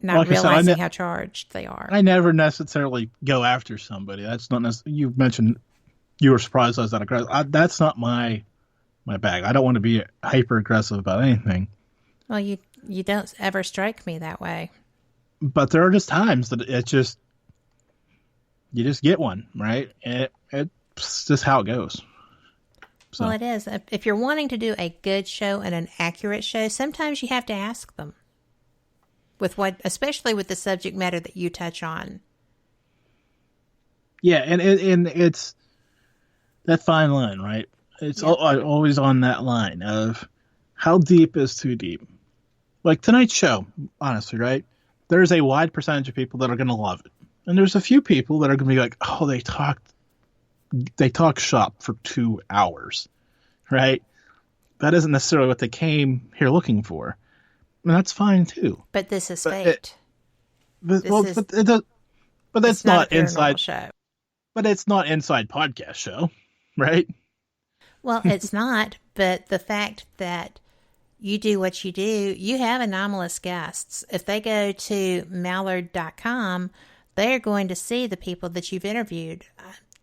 not realizing how charged they are. I never necessarily go after somebody. That's not necessarily, you mentioned you were surprised I was that aggressive. That's not my bag. I don't want to be hyper aggressive about anything. Well, you don't ever strike me that way. But there are just times that you just get one, right? And it's just how it goes. So. Well, it is. If you're wanting to do a good show and an accurate show, sometimes you have to ask them. Especially with the subject matter that you touch on. Yeah, and it's that fine line, right? It's always on that line of how deep is too deep. Like tonight's show, honestly, right? There's a wide percentage of people that are going to love it. And there's a few people that are going to be like, oh, they talk shop for 2 hours, right? That isn't necessarily what they came here looking for. And that's fine too. But this is fate. But that's not inside show. But it's not inside podcast show, right? Well, it's not. But the fact that you do what you do, you have anomalous guests. If they go to Mallard.com, they're going to see the people that you've interviewed.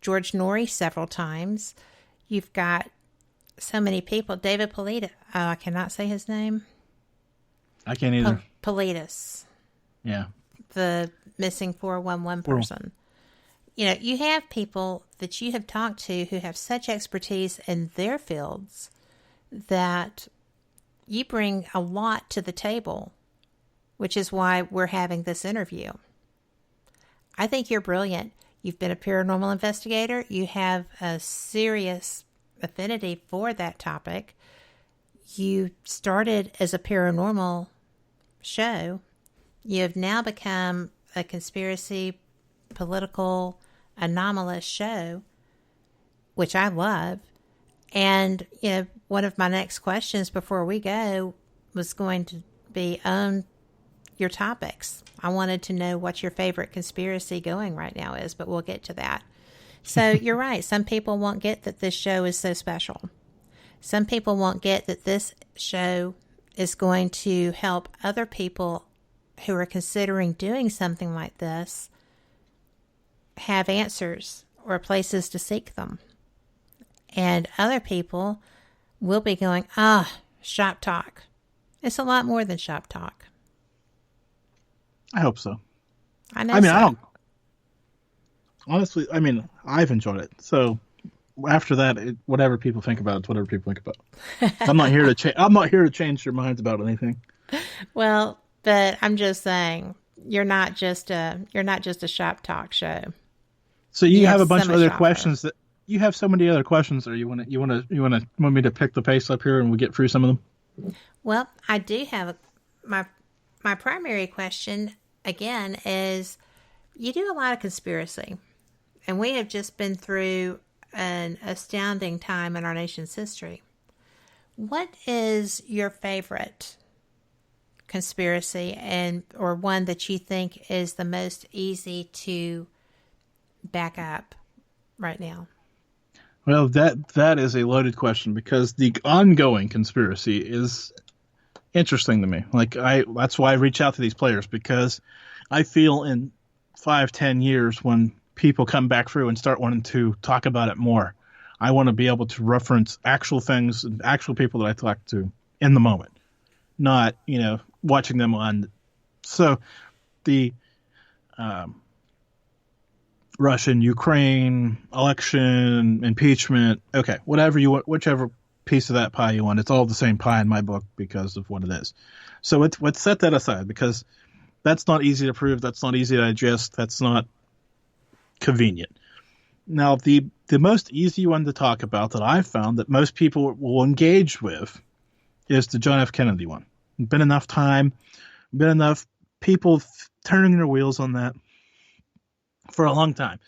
George Norrie several times. You've got so many people. David Politis. Oh, I cannot say his name. I can't either. Politis. Yeah. The missing 411 person. You know, you have people that you have talked to who have such expertise in their fields that you bring a lot to the table, which is why we're having this interview. I think you're brilliant. You've been a paranormal investigator. You have a serious affinity for that topic. You started as a paranormal show. You have now become a conspiracy, political, anomalous show, which I love. And, you know, one of my next questions before we go was going to be on your topics. I wanted to know what your favorite conspiracy going right now is, but we'll get to that. So you're right. Some people won't get that this show is so special. Some people won't get that this show is going to help other people who are considering doing something like this have answers or places to seek them. And other people will be going, shop talk. It's a lot more than shop talk. I hope so. I know. I mean, so. I don't. Honestly, I mean, I've enjoyed it. So after that, whatever people think about it, whatever people think about it. I'm not here to change. I'm not here to change your minds about anything. Well, but I'm just saying, you're not just a shop talk show. So you have a bunch of other questions that you have so many other questions, or you want me to pick the pace up here and we get through some of them? Well, I do have my primary question again is, you do a lot of conspiracy, and we have just been through an astounding time in our nation's history. What is your favorite conspiracy, or one that you think is the most easy to back up right now? Well, that is a loaded question, because the ongoing conspiracy is interesting to me. That's why I reach out to these players, because I feel in 5-10 years, when people come back through and start wanting to talk about it more, I want to be able to reference actual things and actual people that I talk to in the moment, not, watching them on. So the Russian-Ukraine election, impeachment, okay, whatever you want, whichever piece of that pie you want, it's all the same pie in my book because of what it is. So let's set that aside, because that's not easy to prove, that's not easy to digest, that's not convenient. Now, the most easy one to talk about that I've found that most people will engage with is the John F. Kennedy one. Been enough time, been enough people turning their wheels on that for a long time.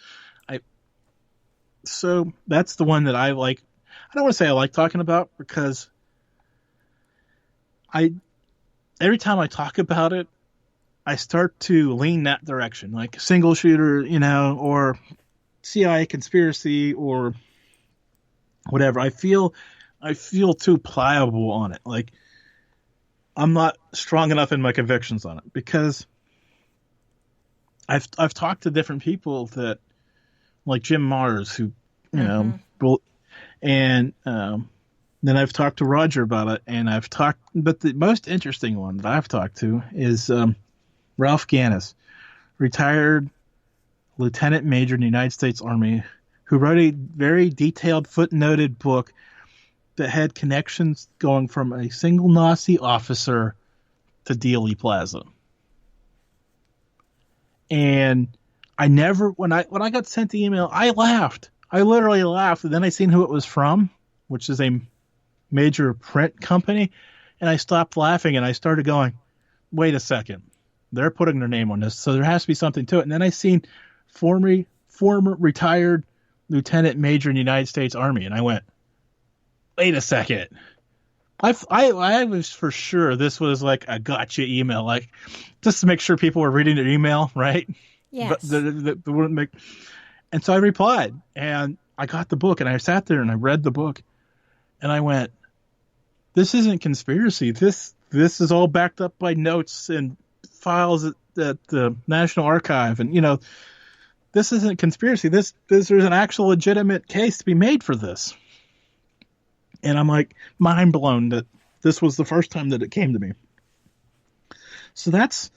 So that's the one that I like. I don't want to say I like talking about, because every time I talk about it, I start to lean that direction, like single shooter, or CIA conspiracy or whatever. I feel too pliable on it. Like, I'm not strong enough in my convictions on it, because I've talked to different people that, like Jim Mallard, who, and then I've talked to Roger about it, and but the most interesting one that I've talked to is Ralph Gannis, retired lieutenant major in the United States Army, who wrote a very detailed footnoted book that had connections going from a single Nazi officer to Dealey Plaza. And I never, when I got sent the email, I laughed. I literally laughed. And then I seen who it was from, which is a major print company. And I stopped laughing and I started going, wait a second. They're putting their name on this, so there has to be something to it. And then I seen former retired lieutenant major in the United States Army, and I went, wait a second. I was for sure this was like a gotcha email, like just to make sure people were reading their email, right? Yes. And so I replied, and I got the book, and I sat there and I read the book, and I went, this isn't conspiracy. This is all backed up by notes and files at the National Archive, and this isn't conspiracy. There's an actual legitimate case to be made for this. And I'm like mind blown that this was the first time that it came to me. So that's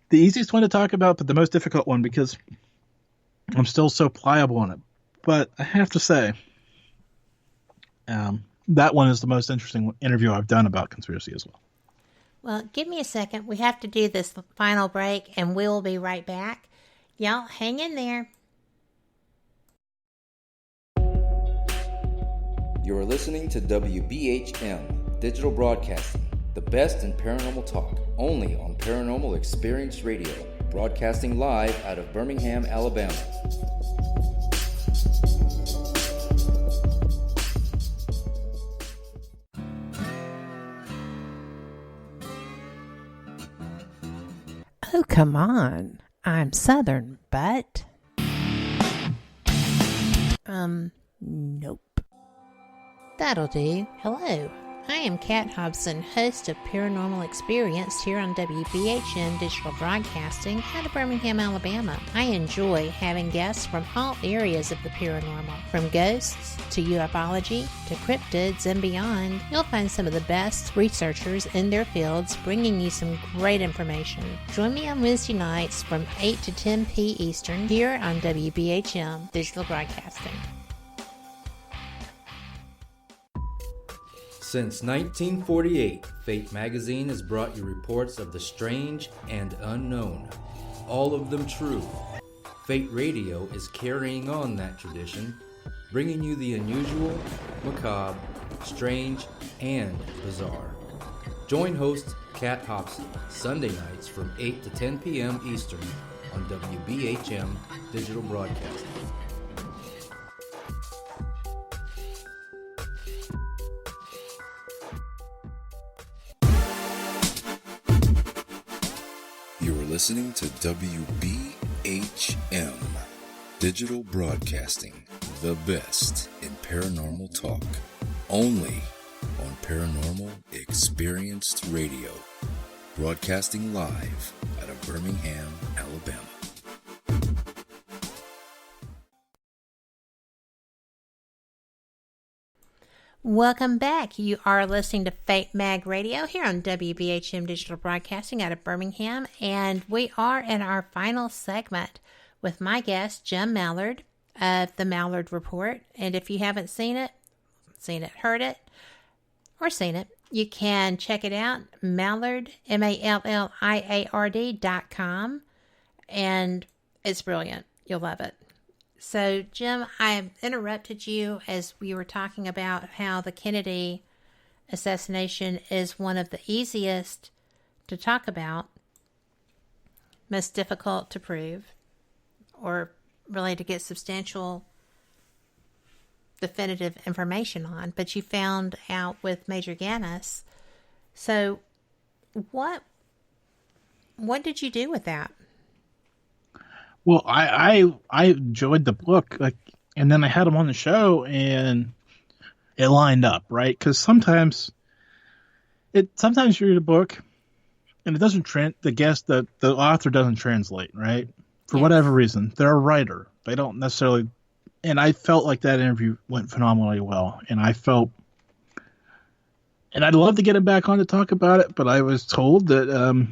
the easiest one to talk about, but the most difficult one, because I'm still so pliable on it. But I have to say, that one is the most interesting interview I've done about conspiracy as well. Well, give me a second. We have to do this final break, and we'll be right back. Y'all, hang in there. You're listening to WBHM Digital Broadcasting, the best in paranormal talk, only on Paranormal Experience Radio, broadcasting live out of Birmingham, Alabama. Oh, come on. I'm Southern, but... Nope. That'll do. Hello. I am Kat Hobson, host of Paranormal Experience here on WBHM Digital Broadcasting out of Birmingham, Alabama. I enjoy having guests from all areas of the paranormal, from ghosts to ufology to cryptids and beyond. You'll find some of the best researchers in their fields bringing you some great information. Join me on Wednesday nights from 8 to 10 p. Eastern here on WBHM Digital Broadcasting. Since 1948, Fate magazine has brought you reports of the strange and unknown, all of them true. Fate Radio is carrying on that tradition, bringing you the unusual, macabre, strange, and bizarre. Join host Kat Hobson Sunday nights from 8 to 10 p.m. Eastern on WBHM Digital Broadcasting. Listening to WBHM Digital Broadcasting, the best in paranormal talk, only on Paranormal Experienced Radio, broadcasting live out of Birmingham, Alabama. Welcome back. You are listening to Fate Mag Radio here on WBHM Digital Broadcasting out of Birmingham, and we are in our final segment with my guest, Jim Mallard of the Malliard Report. And if you haven't seen it, heard it, or seen it, you can check it out, Mallard, MALLIARD.com, and it's brilliant. You'll love it. So, Jim, I interrupted you as we were talking about how the Kennedy assassination is one of the easiest to talk about, most difficult to prove, or really to get substantial, definitive information on. But you found out with Major Gannis. So, what did you do with that? Well, I enjoyed the book, and then I had him on the show, and it lined up, right? Because sometimes you read a book, and it doesn't the author doesn't translate, right? For whatever reason, they're a writer. They don't necessarily, and I felt like that interview went phenomenally well, and I'd love to get him back on to talk about it, but I was told that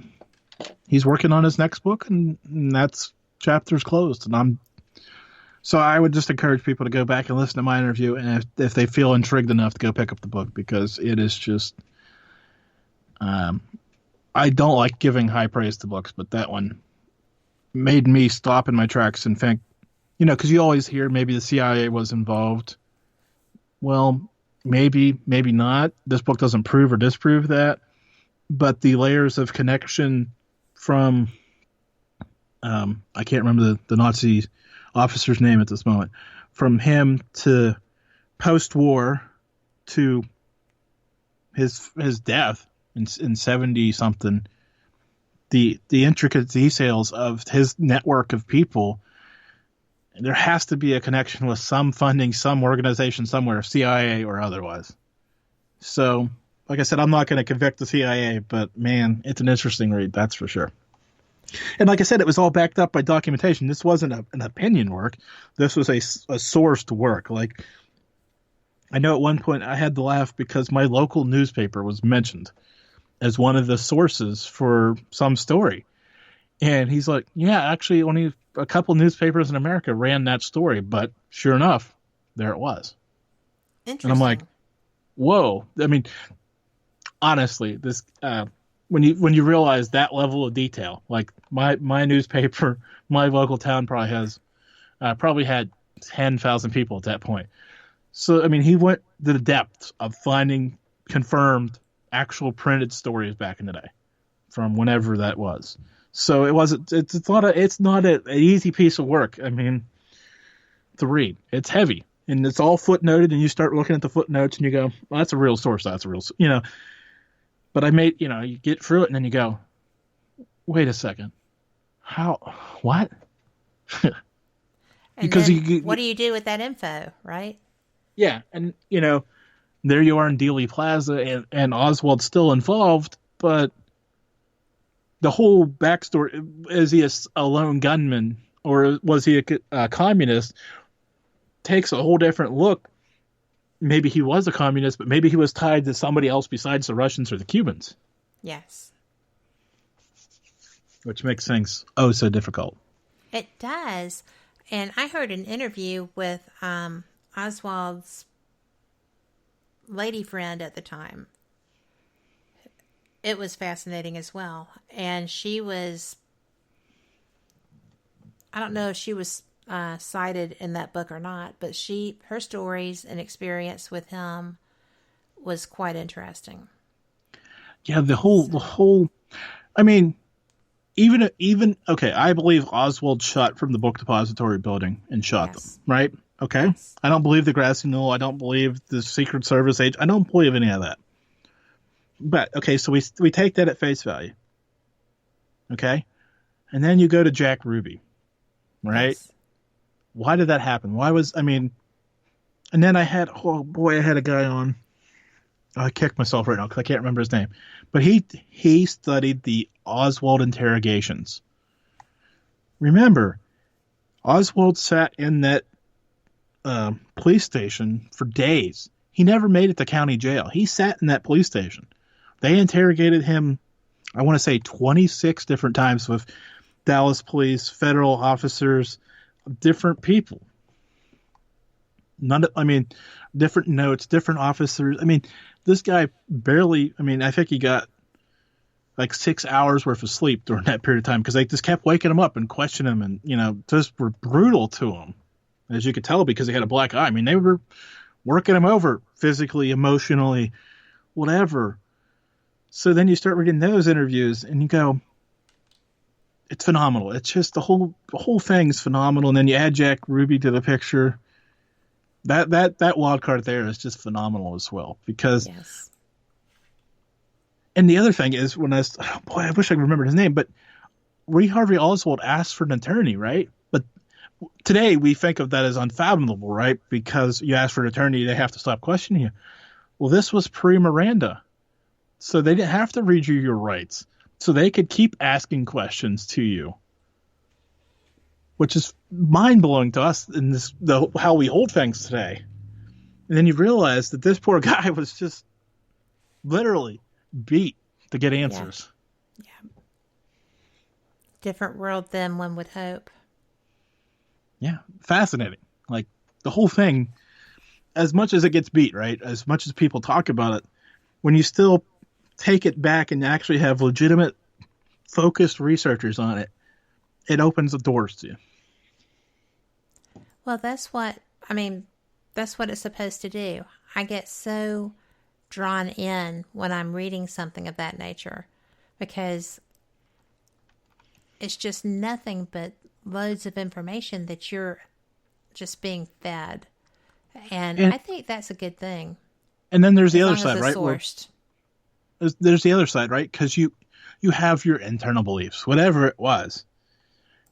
he's working on his next book, and that's chapter's closed, and so I would just encourage people to go back and listen to my interview, and if they feel intrigued enough to go pick up the book, because it is just I don't like giving high praise to books, but that one made me stop in my tracks and think, because you always hear maybe the CIA was involved. Well, maybe not. This book doesn't prove or disprove that, but the layers of connection from I can't remember the Nazi officer's name at this moment. From him to post-war to his death in 70-something, the intricate details of his network of people, there has to be a connection with some funding, some organization somewhere, CIA or otherwise. So, like I said, I'm not going to convict the CIA, but man, it's an interesting read, that's for sure. And like I said, it was all backed up by documentation. This wasn't an opinion work. This was a sourced work. Like, I know at one point I had to laugh because my local newspaper was mentioned as one of the sources for some story. And he's like, yeah, actually only a couple newspapers in America ran that story. But sure enough, there it was. Interesting. And I'm like, whoa. I mean, honestly, this... When you realize that level of detail, like my newspaper, my local town probably had 10,000 people at that point. So, I mean, he went to the depths of finding confirmed actual printed stories back in the day from whenever that was. So it's not an easy piece of work. I mean, to read, it's heavy and it's all footnoted, and you start looking at the footnotes and you go, well, that's a real source. That's a real, But I you get through it and then you go, wait a second. How? What? Because what do you do with that info, right? Yeah, and there you are in Dealey Plaza, and Oswald's still involved, but the whole backstory, is he a lone gunman or was he a communist, takes a whole different look. Maybe he was a communist, but maybe he was tied to somebody else besides the Russians or the Cubans. Yes. Which makes things so difficult. It does. And I heard an interview with Oswald's lady friend at the time. It was fascinating as well. And she was, I don't know if she was cited in that book or not, but her stories and experience with him was quite interesting. Yeah, the whole, I mean, even okay, I believe Oswald shot from the book depository building and shot them, right? Okay. Yes. I don't believe the grassy knoll. I don't believe the Secret Service agent. I don't believe any of that. But okay, so we take that at face value. Okay? And then you go to Jack Ruby. Right? Yes. Why did that happen? And then I had a guy on. I kicked myself right now because I can't remember his name. But he studied the Oswald interrogations. Remember, Oswald sat in that police station for days. He never made it to county jail. He sat in that police station. They interrogated him, I want to say 26 different times with Dallas police, federal officers, different people. Different notes, different officers. This guy barely, I think he got like 6 hours worth of sleep during that period of time because they just kept waking him up and questioning him and, just were brutal to him, as you could tell, because he had a black eye. They were working him over physically, emotionally, whatever. So then you start reading those interviews and you go, it's phenomenal. It's just the whole thing's phenomenal. And then you add Jack Ruby to the picture. That wild card there is just phenomenal as well. Because, yes. And the other thing is I wish I could remember his name, but Lee Harvey Oswald asked for an attorney, right? But today we think of that as unfathomable, right? Because you ask for an attorney, they have to stop questioning you. Well, this was pre-Miranda. So they didn't have to read you your rights. So they could keep asking questions to you. Which is mind-blowing to us in how we hold things today. And then you realize that this poor guy was just literally beat to get answers. Yeah. Different world than one would hope. Yeah, fascinating. Like, the whole thing, as much as it gets beat, right? As much as people talk about it, when you still take it back and actually have legitimate, focused researchers on it, it opens the doors to you. Well, that's what it's supposed to do. I get so drawn in when I'm reading something of that nature because it's just nothing but loads of information that you're just being fed. And I think that's a good thing. And then there's the other side, right? There's the other side, right? Because you have your internal beliefs, whatever it was.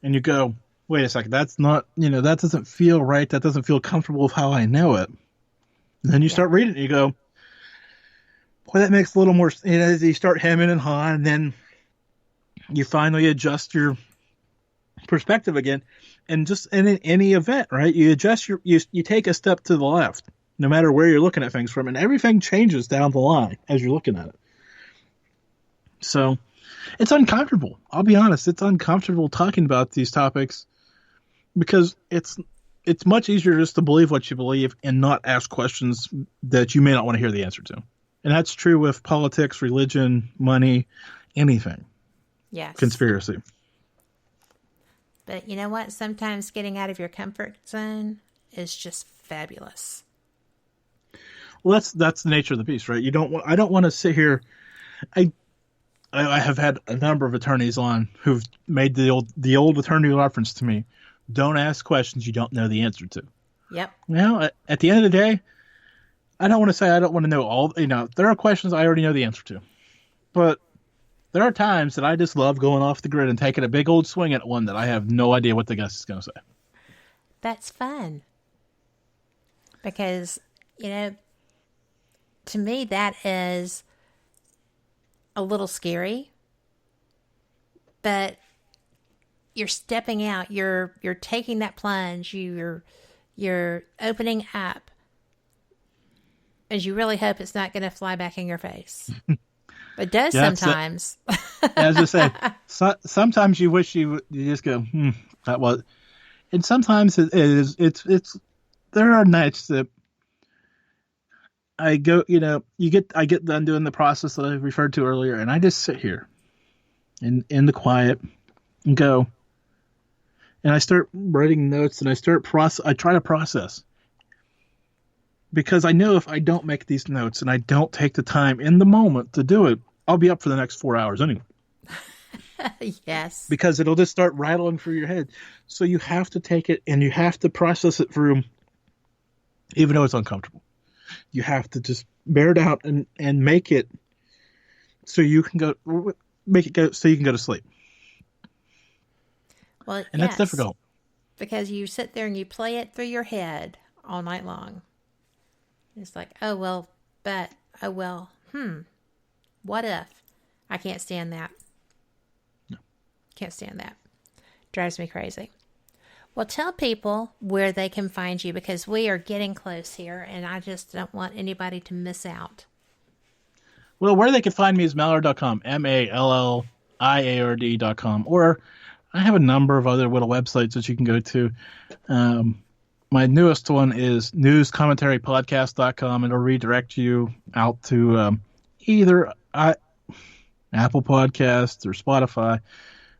And you go, wait a second, that's not, that doesn't feel right. That doesn't feel comfortable with how I know it. And then you start reading it and you go, boy, that makes a little more, you start hemming and hawing, and then you finally adjust your perspective again. And just in any event, right, you adjust you take a step to the left, no matter where you're looking at things from, and everything changes down the line as you're looking at it. So it's uncomfortable. I'll be honest. It's uncomfortable talking about these topics because it's much easier just to believe what you believe and not ask questions that you may not want to hear the answer to. And that's true with politics, religion, money, anything. Yes. Conspiracy. But you know what? Sometimes getting out of your comfort zone is just fabulous. Well, that's the nature of the beast, right? I don't want to sit here. I have had a number of attorneys on who've made the old attorney reference to me. Don't ask questions you don't know the answer to. Yep. Well, at the end of the day, I don't want to say I don't want to know all. There are questions I already know the answer to, but there are times that I just love going off the grid and taking a big old swing at one that I have no idea what the guest is going to say. That's fun. Because, to me, that is a little scary. But you're stepping out. You're taking that plunge. You're opening up. As you really hope it's not going to fly back in your face. It does sometimes. As I say, sometimes you wish you just go, that was. And sometimes it's there are nights that I go, I get done doing the process that I referred to earlier, and I just sit here in the quiet and go, and I start writing notes, and I try to process. Because I know if I don't make these notes and I don't take the time in the moment to do it, I'll be up for the next 4 hours anyway. Yes. Because it'll just start rattling through your head. So you have to take it and you have to process it through, even though it's uncomfortable. You have to just bear it out and make it so you can go so you can go to sleep. Well, and that's difficult. Because you sit there and you play it through your head all night long. It's like, what if? I can't stand that. No. Can't stand that. Drives me crazy. Well, tell people where they can find you, because we are getting close here, and I just don't want anybody to miss out. Well, where they can find me is mallard.com, MALLIARD.com, or I have a number of other little websites that you can go to. My newest one is newscommentarypodcast.com. It'll redirect you out to either Apple Podcasts or Spotify,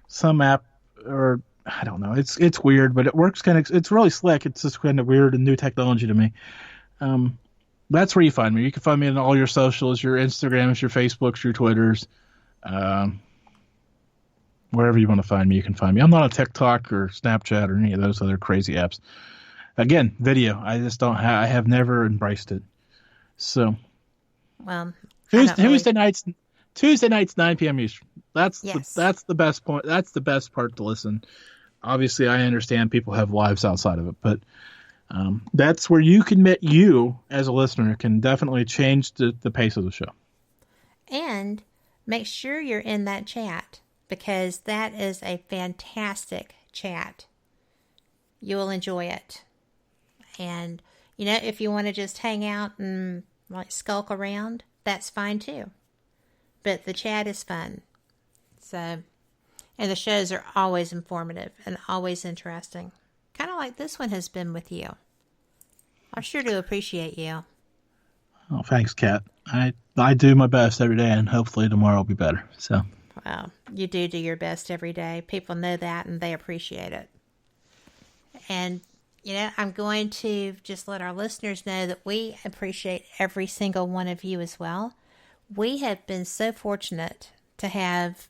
some app, or I don't know. It's weird, but it works it's really slick. It's just kind of weird and new technology to me. That's where you find me. You can find me on all your socials, your Instagrams, your Facebooks, your Twitters. Wherever you want to find me, you can find me. I'm not on TikTok or Snapchat or any of those other crazy apps. Again, video. I just don't I have never embraced it. So, well, Tuesday nights, 9 p.m. Eastern. That's the best point. That's the best part to listen. Obviously, I understand people have lives outside of it, but that's where you as a listener can definitely change the pace of the show. And make sure you're in that chat, because that is a fantastic chat. You will enjoy it. And, if you want to just hang out and skulk around, that's fine too. But the chat is fun. So, and the shows are always informative and always interesting. Kind of like this one has been with you. I sure do appreciate you. Oh, thanks, Kat. I do my best every day, and hopefully tomorrow will be better. So. Well, you do your best every day. People know that, and they appreciate it. And, I'm going to just let our listeners know that we appreciate every single one of you as well. We have been so fortunate to have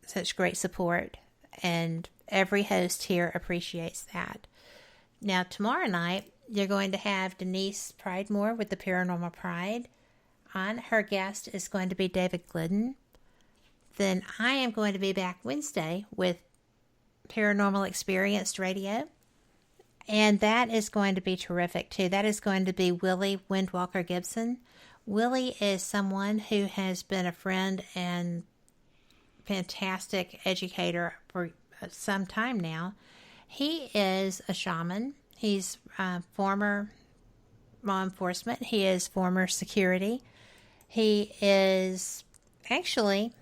such great support, and every host here appreciates that. Now, tomorrow night, you're going to have Denise Pridemore with the Paranormal Pride on. Her guest is going to be David Glidden. Then I am going to be back Wednesday with Paranormal Experienced Radio. And that is going to be terrific, too. That is going to be Willie Windwalker Gibson. Willie is someone who has been a friend and fantastic educator for some time now. He is a shaman. He's former law enforcement. He is former security. He is actually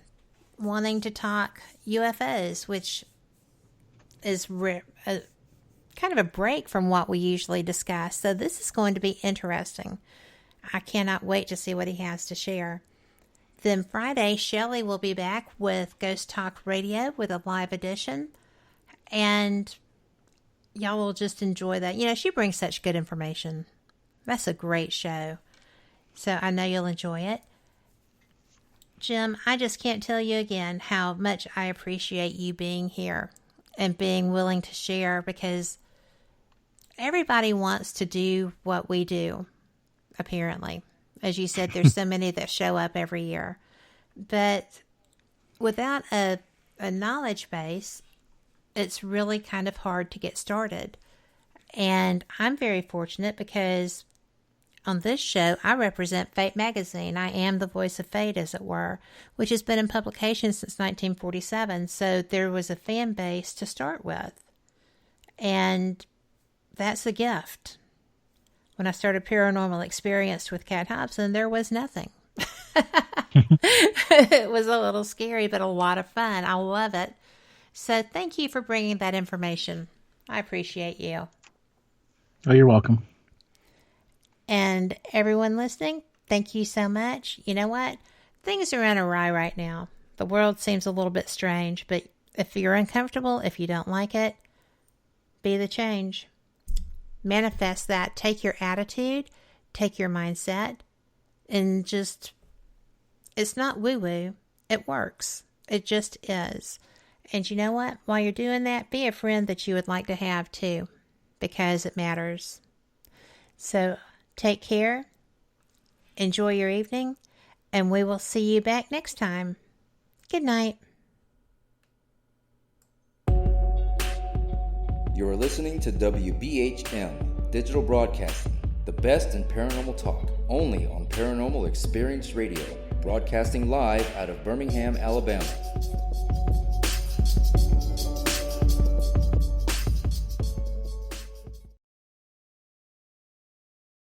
wanting to talk UFOs, which is kind of a break from what we usually discuss. So this is going to be interesting. I cannot wait to see what he has to share. Then Friday, Shelley will be back with Ghost Talk Radio with a live edition. And y'all will just enjoy that. She brings such good information. That's a great show. So I know you'll enjoy it. Jim, I just can't tell you again how much I appreciate you being here and being willing to share, because everybody wants to do what we do, apparently. As you said, there's so many that show up every year. But without a knowledge base, it's really kind of hard to get started. And I'm very fortunate because on this show, I represent Fate Magazine. I am the voice of Fate, as it were, which has been in publication since 1947. So there was a fan base to start with. And that's a gift. When I started Paranormal Experienced with Kat Hobson, there was nothing. It was a little scary, but a lot of fun. I love it. So thank you for bringing that information. I appreciate you. Oh, you're welcome. And everyone listening, thank you so much. You know what? Things are in awry right now. The world seems a little bit strange, but if you're uncomfortable, if you don't like it, be the change. Manifest that. Take your attitude, take your mindset, and just, it's not woo-woo. It works. It just is. And you know what? While you're doing that, be a friend that you would like to have too, because it matters. So take care, enjoy your evening, and we will see you back next time. Good night. You are listening to WBHM Digital Broadcasting, the best in paranormal talk, only on Paranormal Experience Radio, broadcasting live out of Birmingham, Alabama.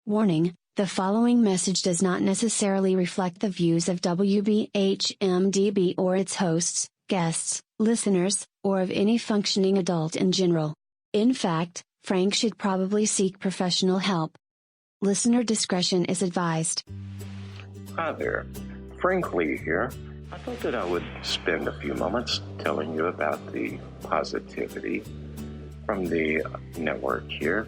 Warning, the following message does not necessarily reflect the views of WBHM-DB or its hosts, guests, listeners, or of any functioning adult in general. In fact, Frank should probably seek professional help. Listener discretion is advised. Hi there, Frank Lee here. I thought that I would spend a few moments telling you about the positivity from the network here.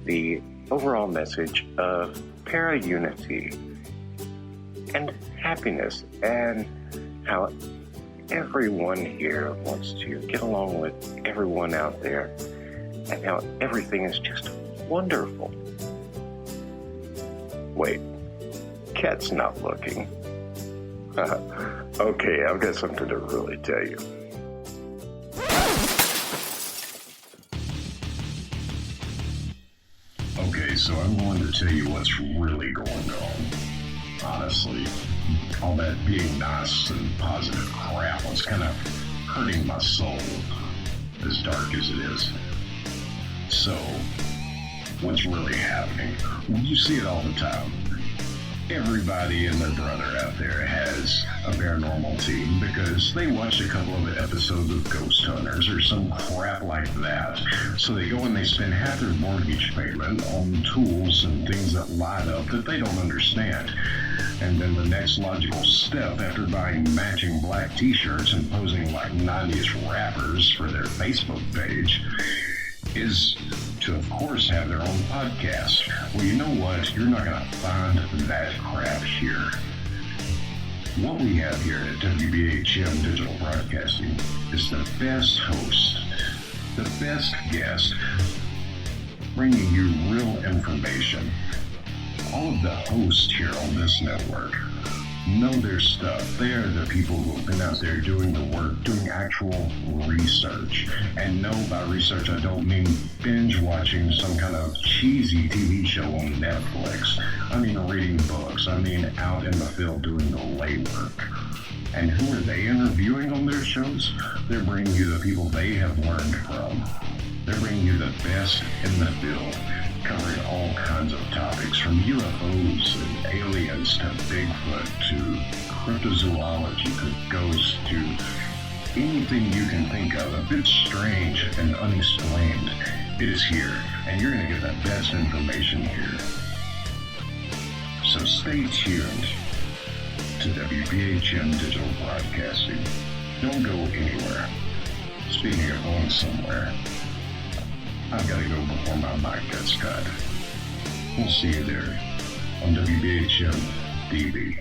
The overall message of para-unity and happiness, and how everyone here wants to get along with everyone out there, and how everything is just wonderful. Wait, Kat's not looking. Okay, I've got something to really tell you. Okay, so I'm going to tell you what's really going on. Honestly, all that being nice and positive crap was kind of hurting my soul, as dark as it is. So, what's really happening? Well, you see it all the time. Everybody and their brother out there has a paranormal team because they watched a couple of episodes of Ghost Hunters or some crap like that. So they go and they spend half their mortgage payment on tools and things that light up that they don't understand. And then the next logical step, after buying matching black t-shirts and posing like 90s rappers for their Facebook page, is to, of course, have their own podcast. Well, you know what? You're not going to find that crap here. What we have here at WBHM Digital Broadcasting is the best host, the best guest, bringing you real information. All of the hosts here on this network know their stuff. They are the people who have been out there doing the work, doing actual research. And no, by research, I don't mean binge watching some kind of cheesy TV show on Netflix. I mean reading books. I mean out in the field doing the legwork. And who are they interviewing on their shows? They're bringing you the people they have learned from. They're bringing you the best in the field, covering all kinds of topics, from UFOs and aliens to Bigfoot to cryptozoology to ghosts to anything you can think of, a bit strange and unexplained. It is here, and you're going to get the best information here. So stay tuned to WBHM Digital Broadcasting. Don't go anywhere. Speaking of going somewhere, I've got to go before my mic gets cut. We'll see you there on WBHM-DB.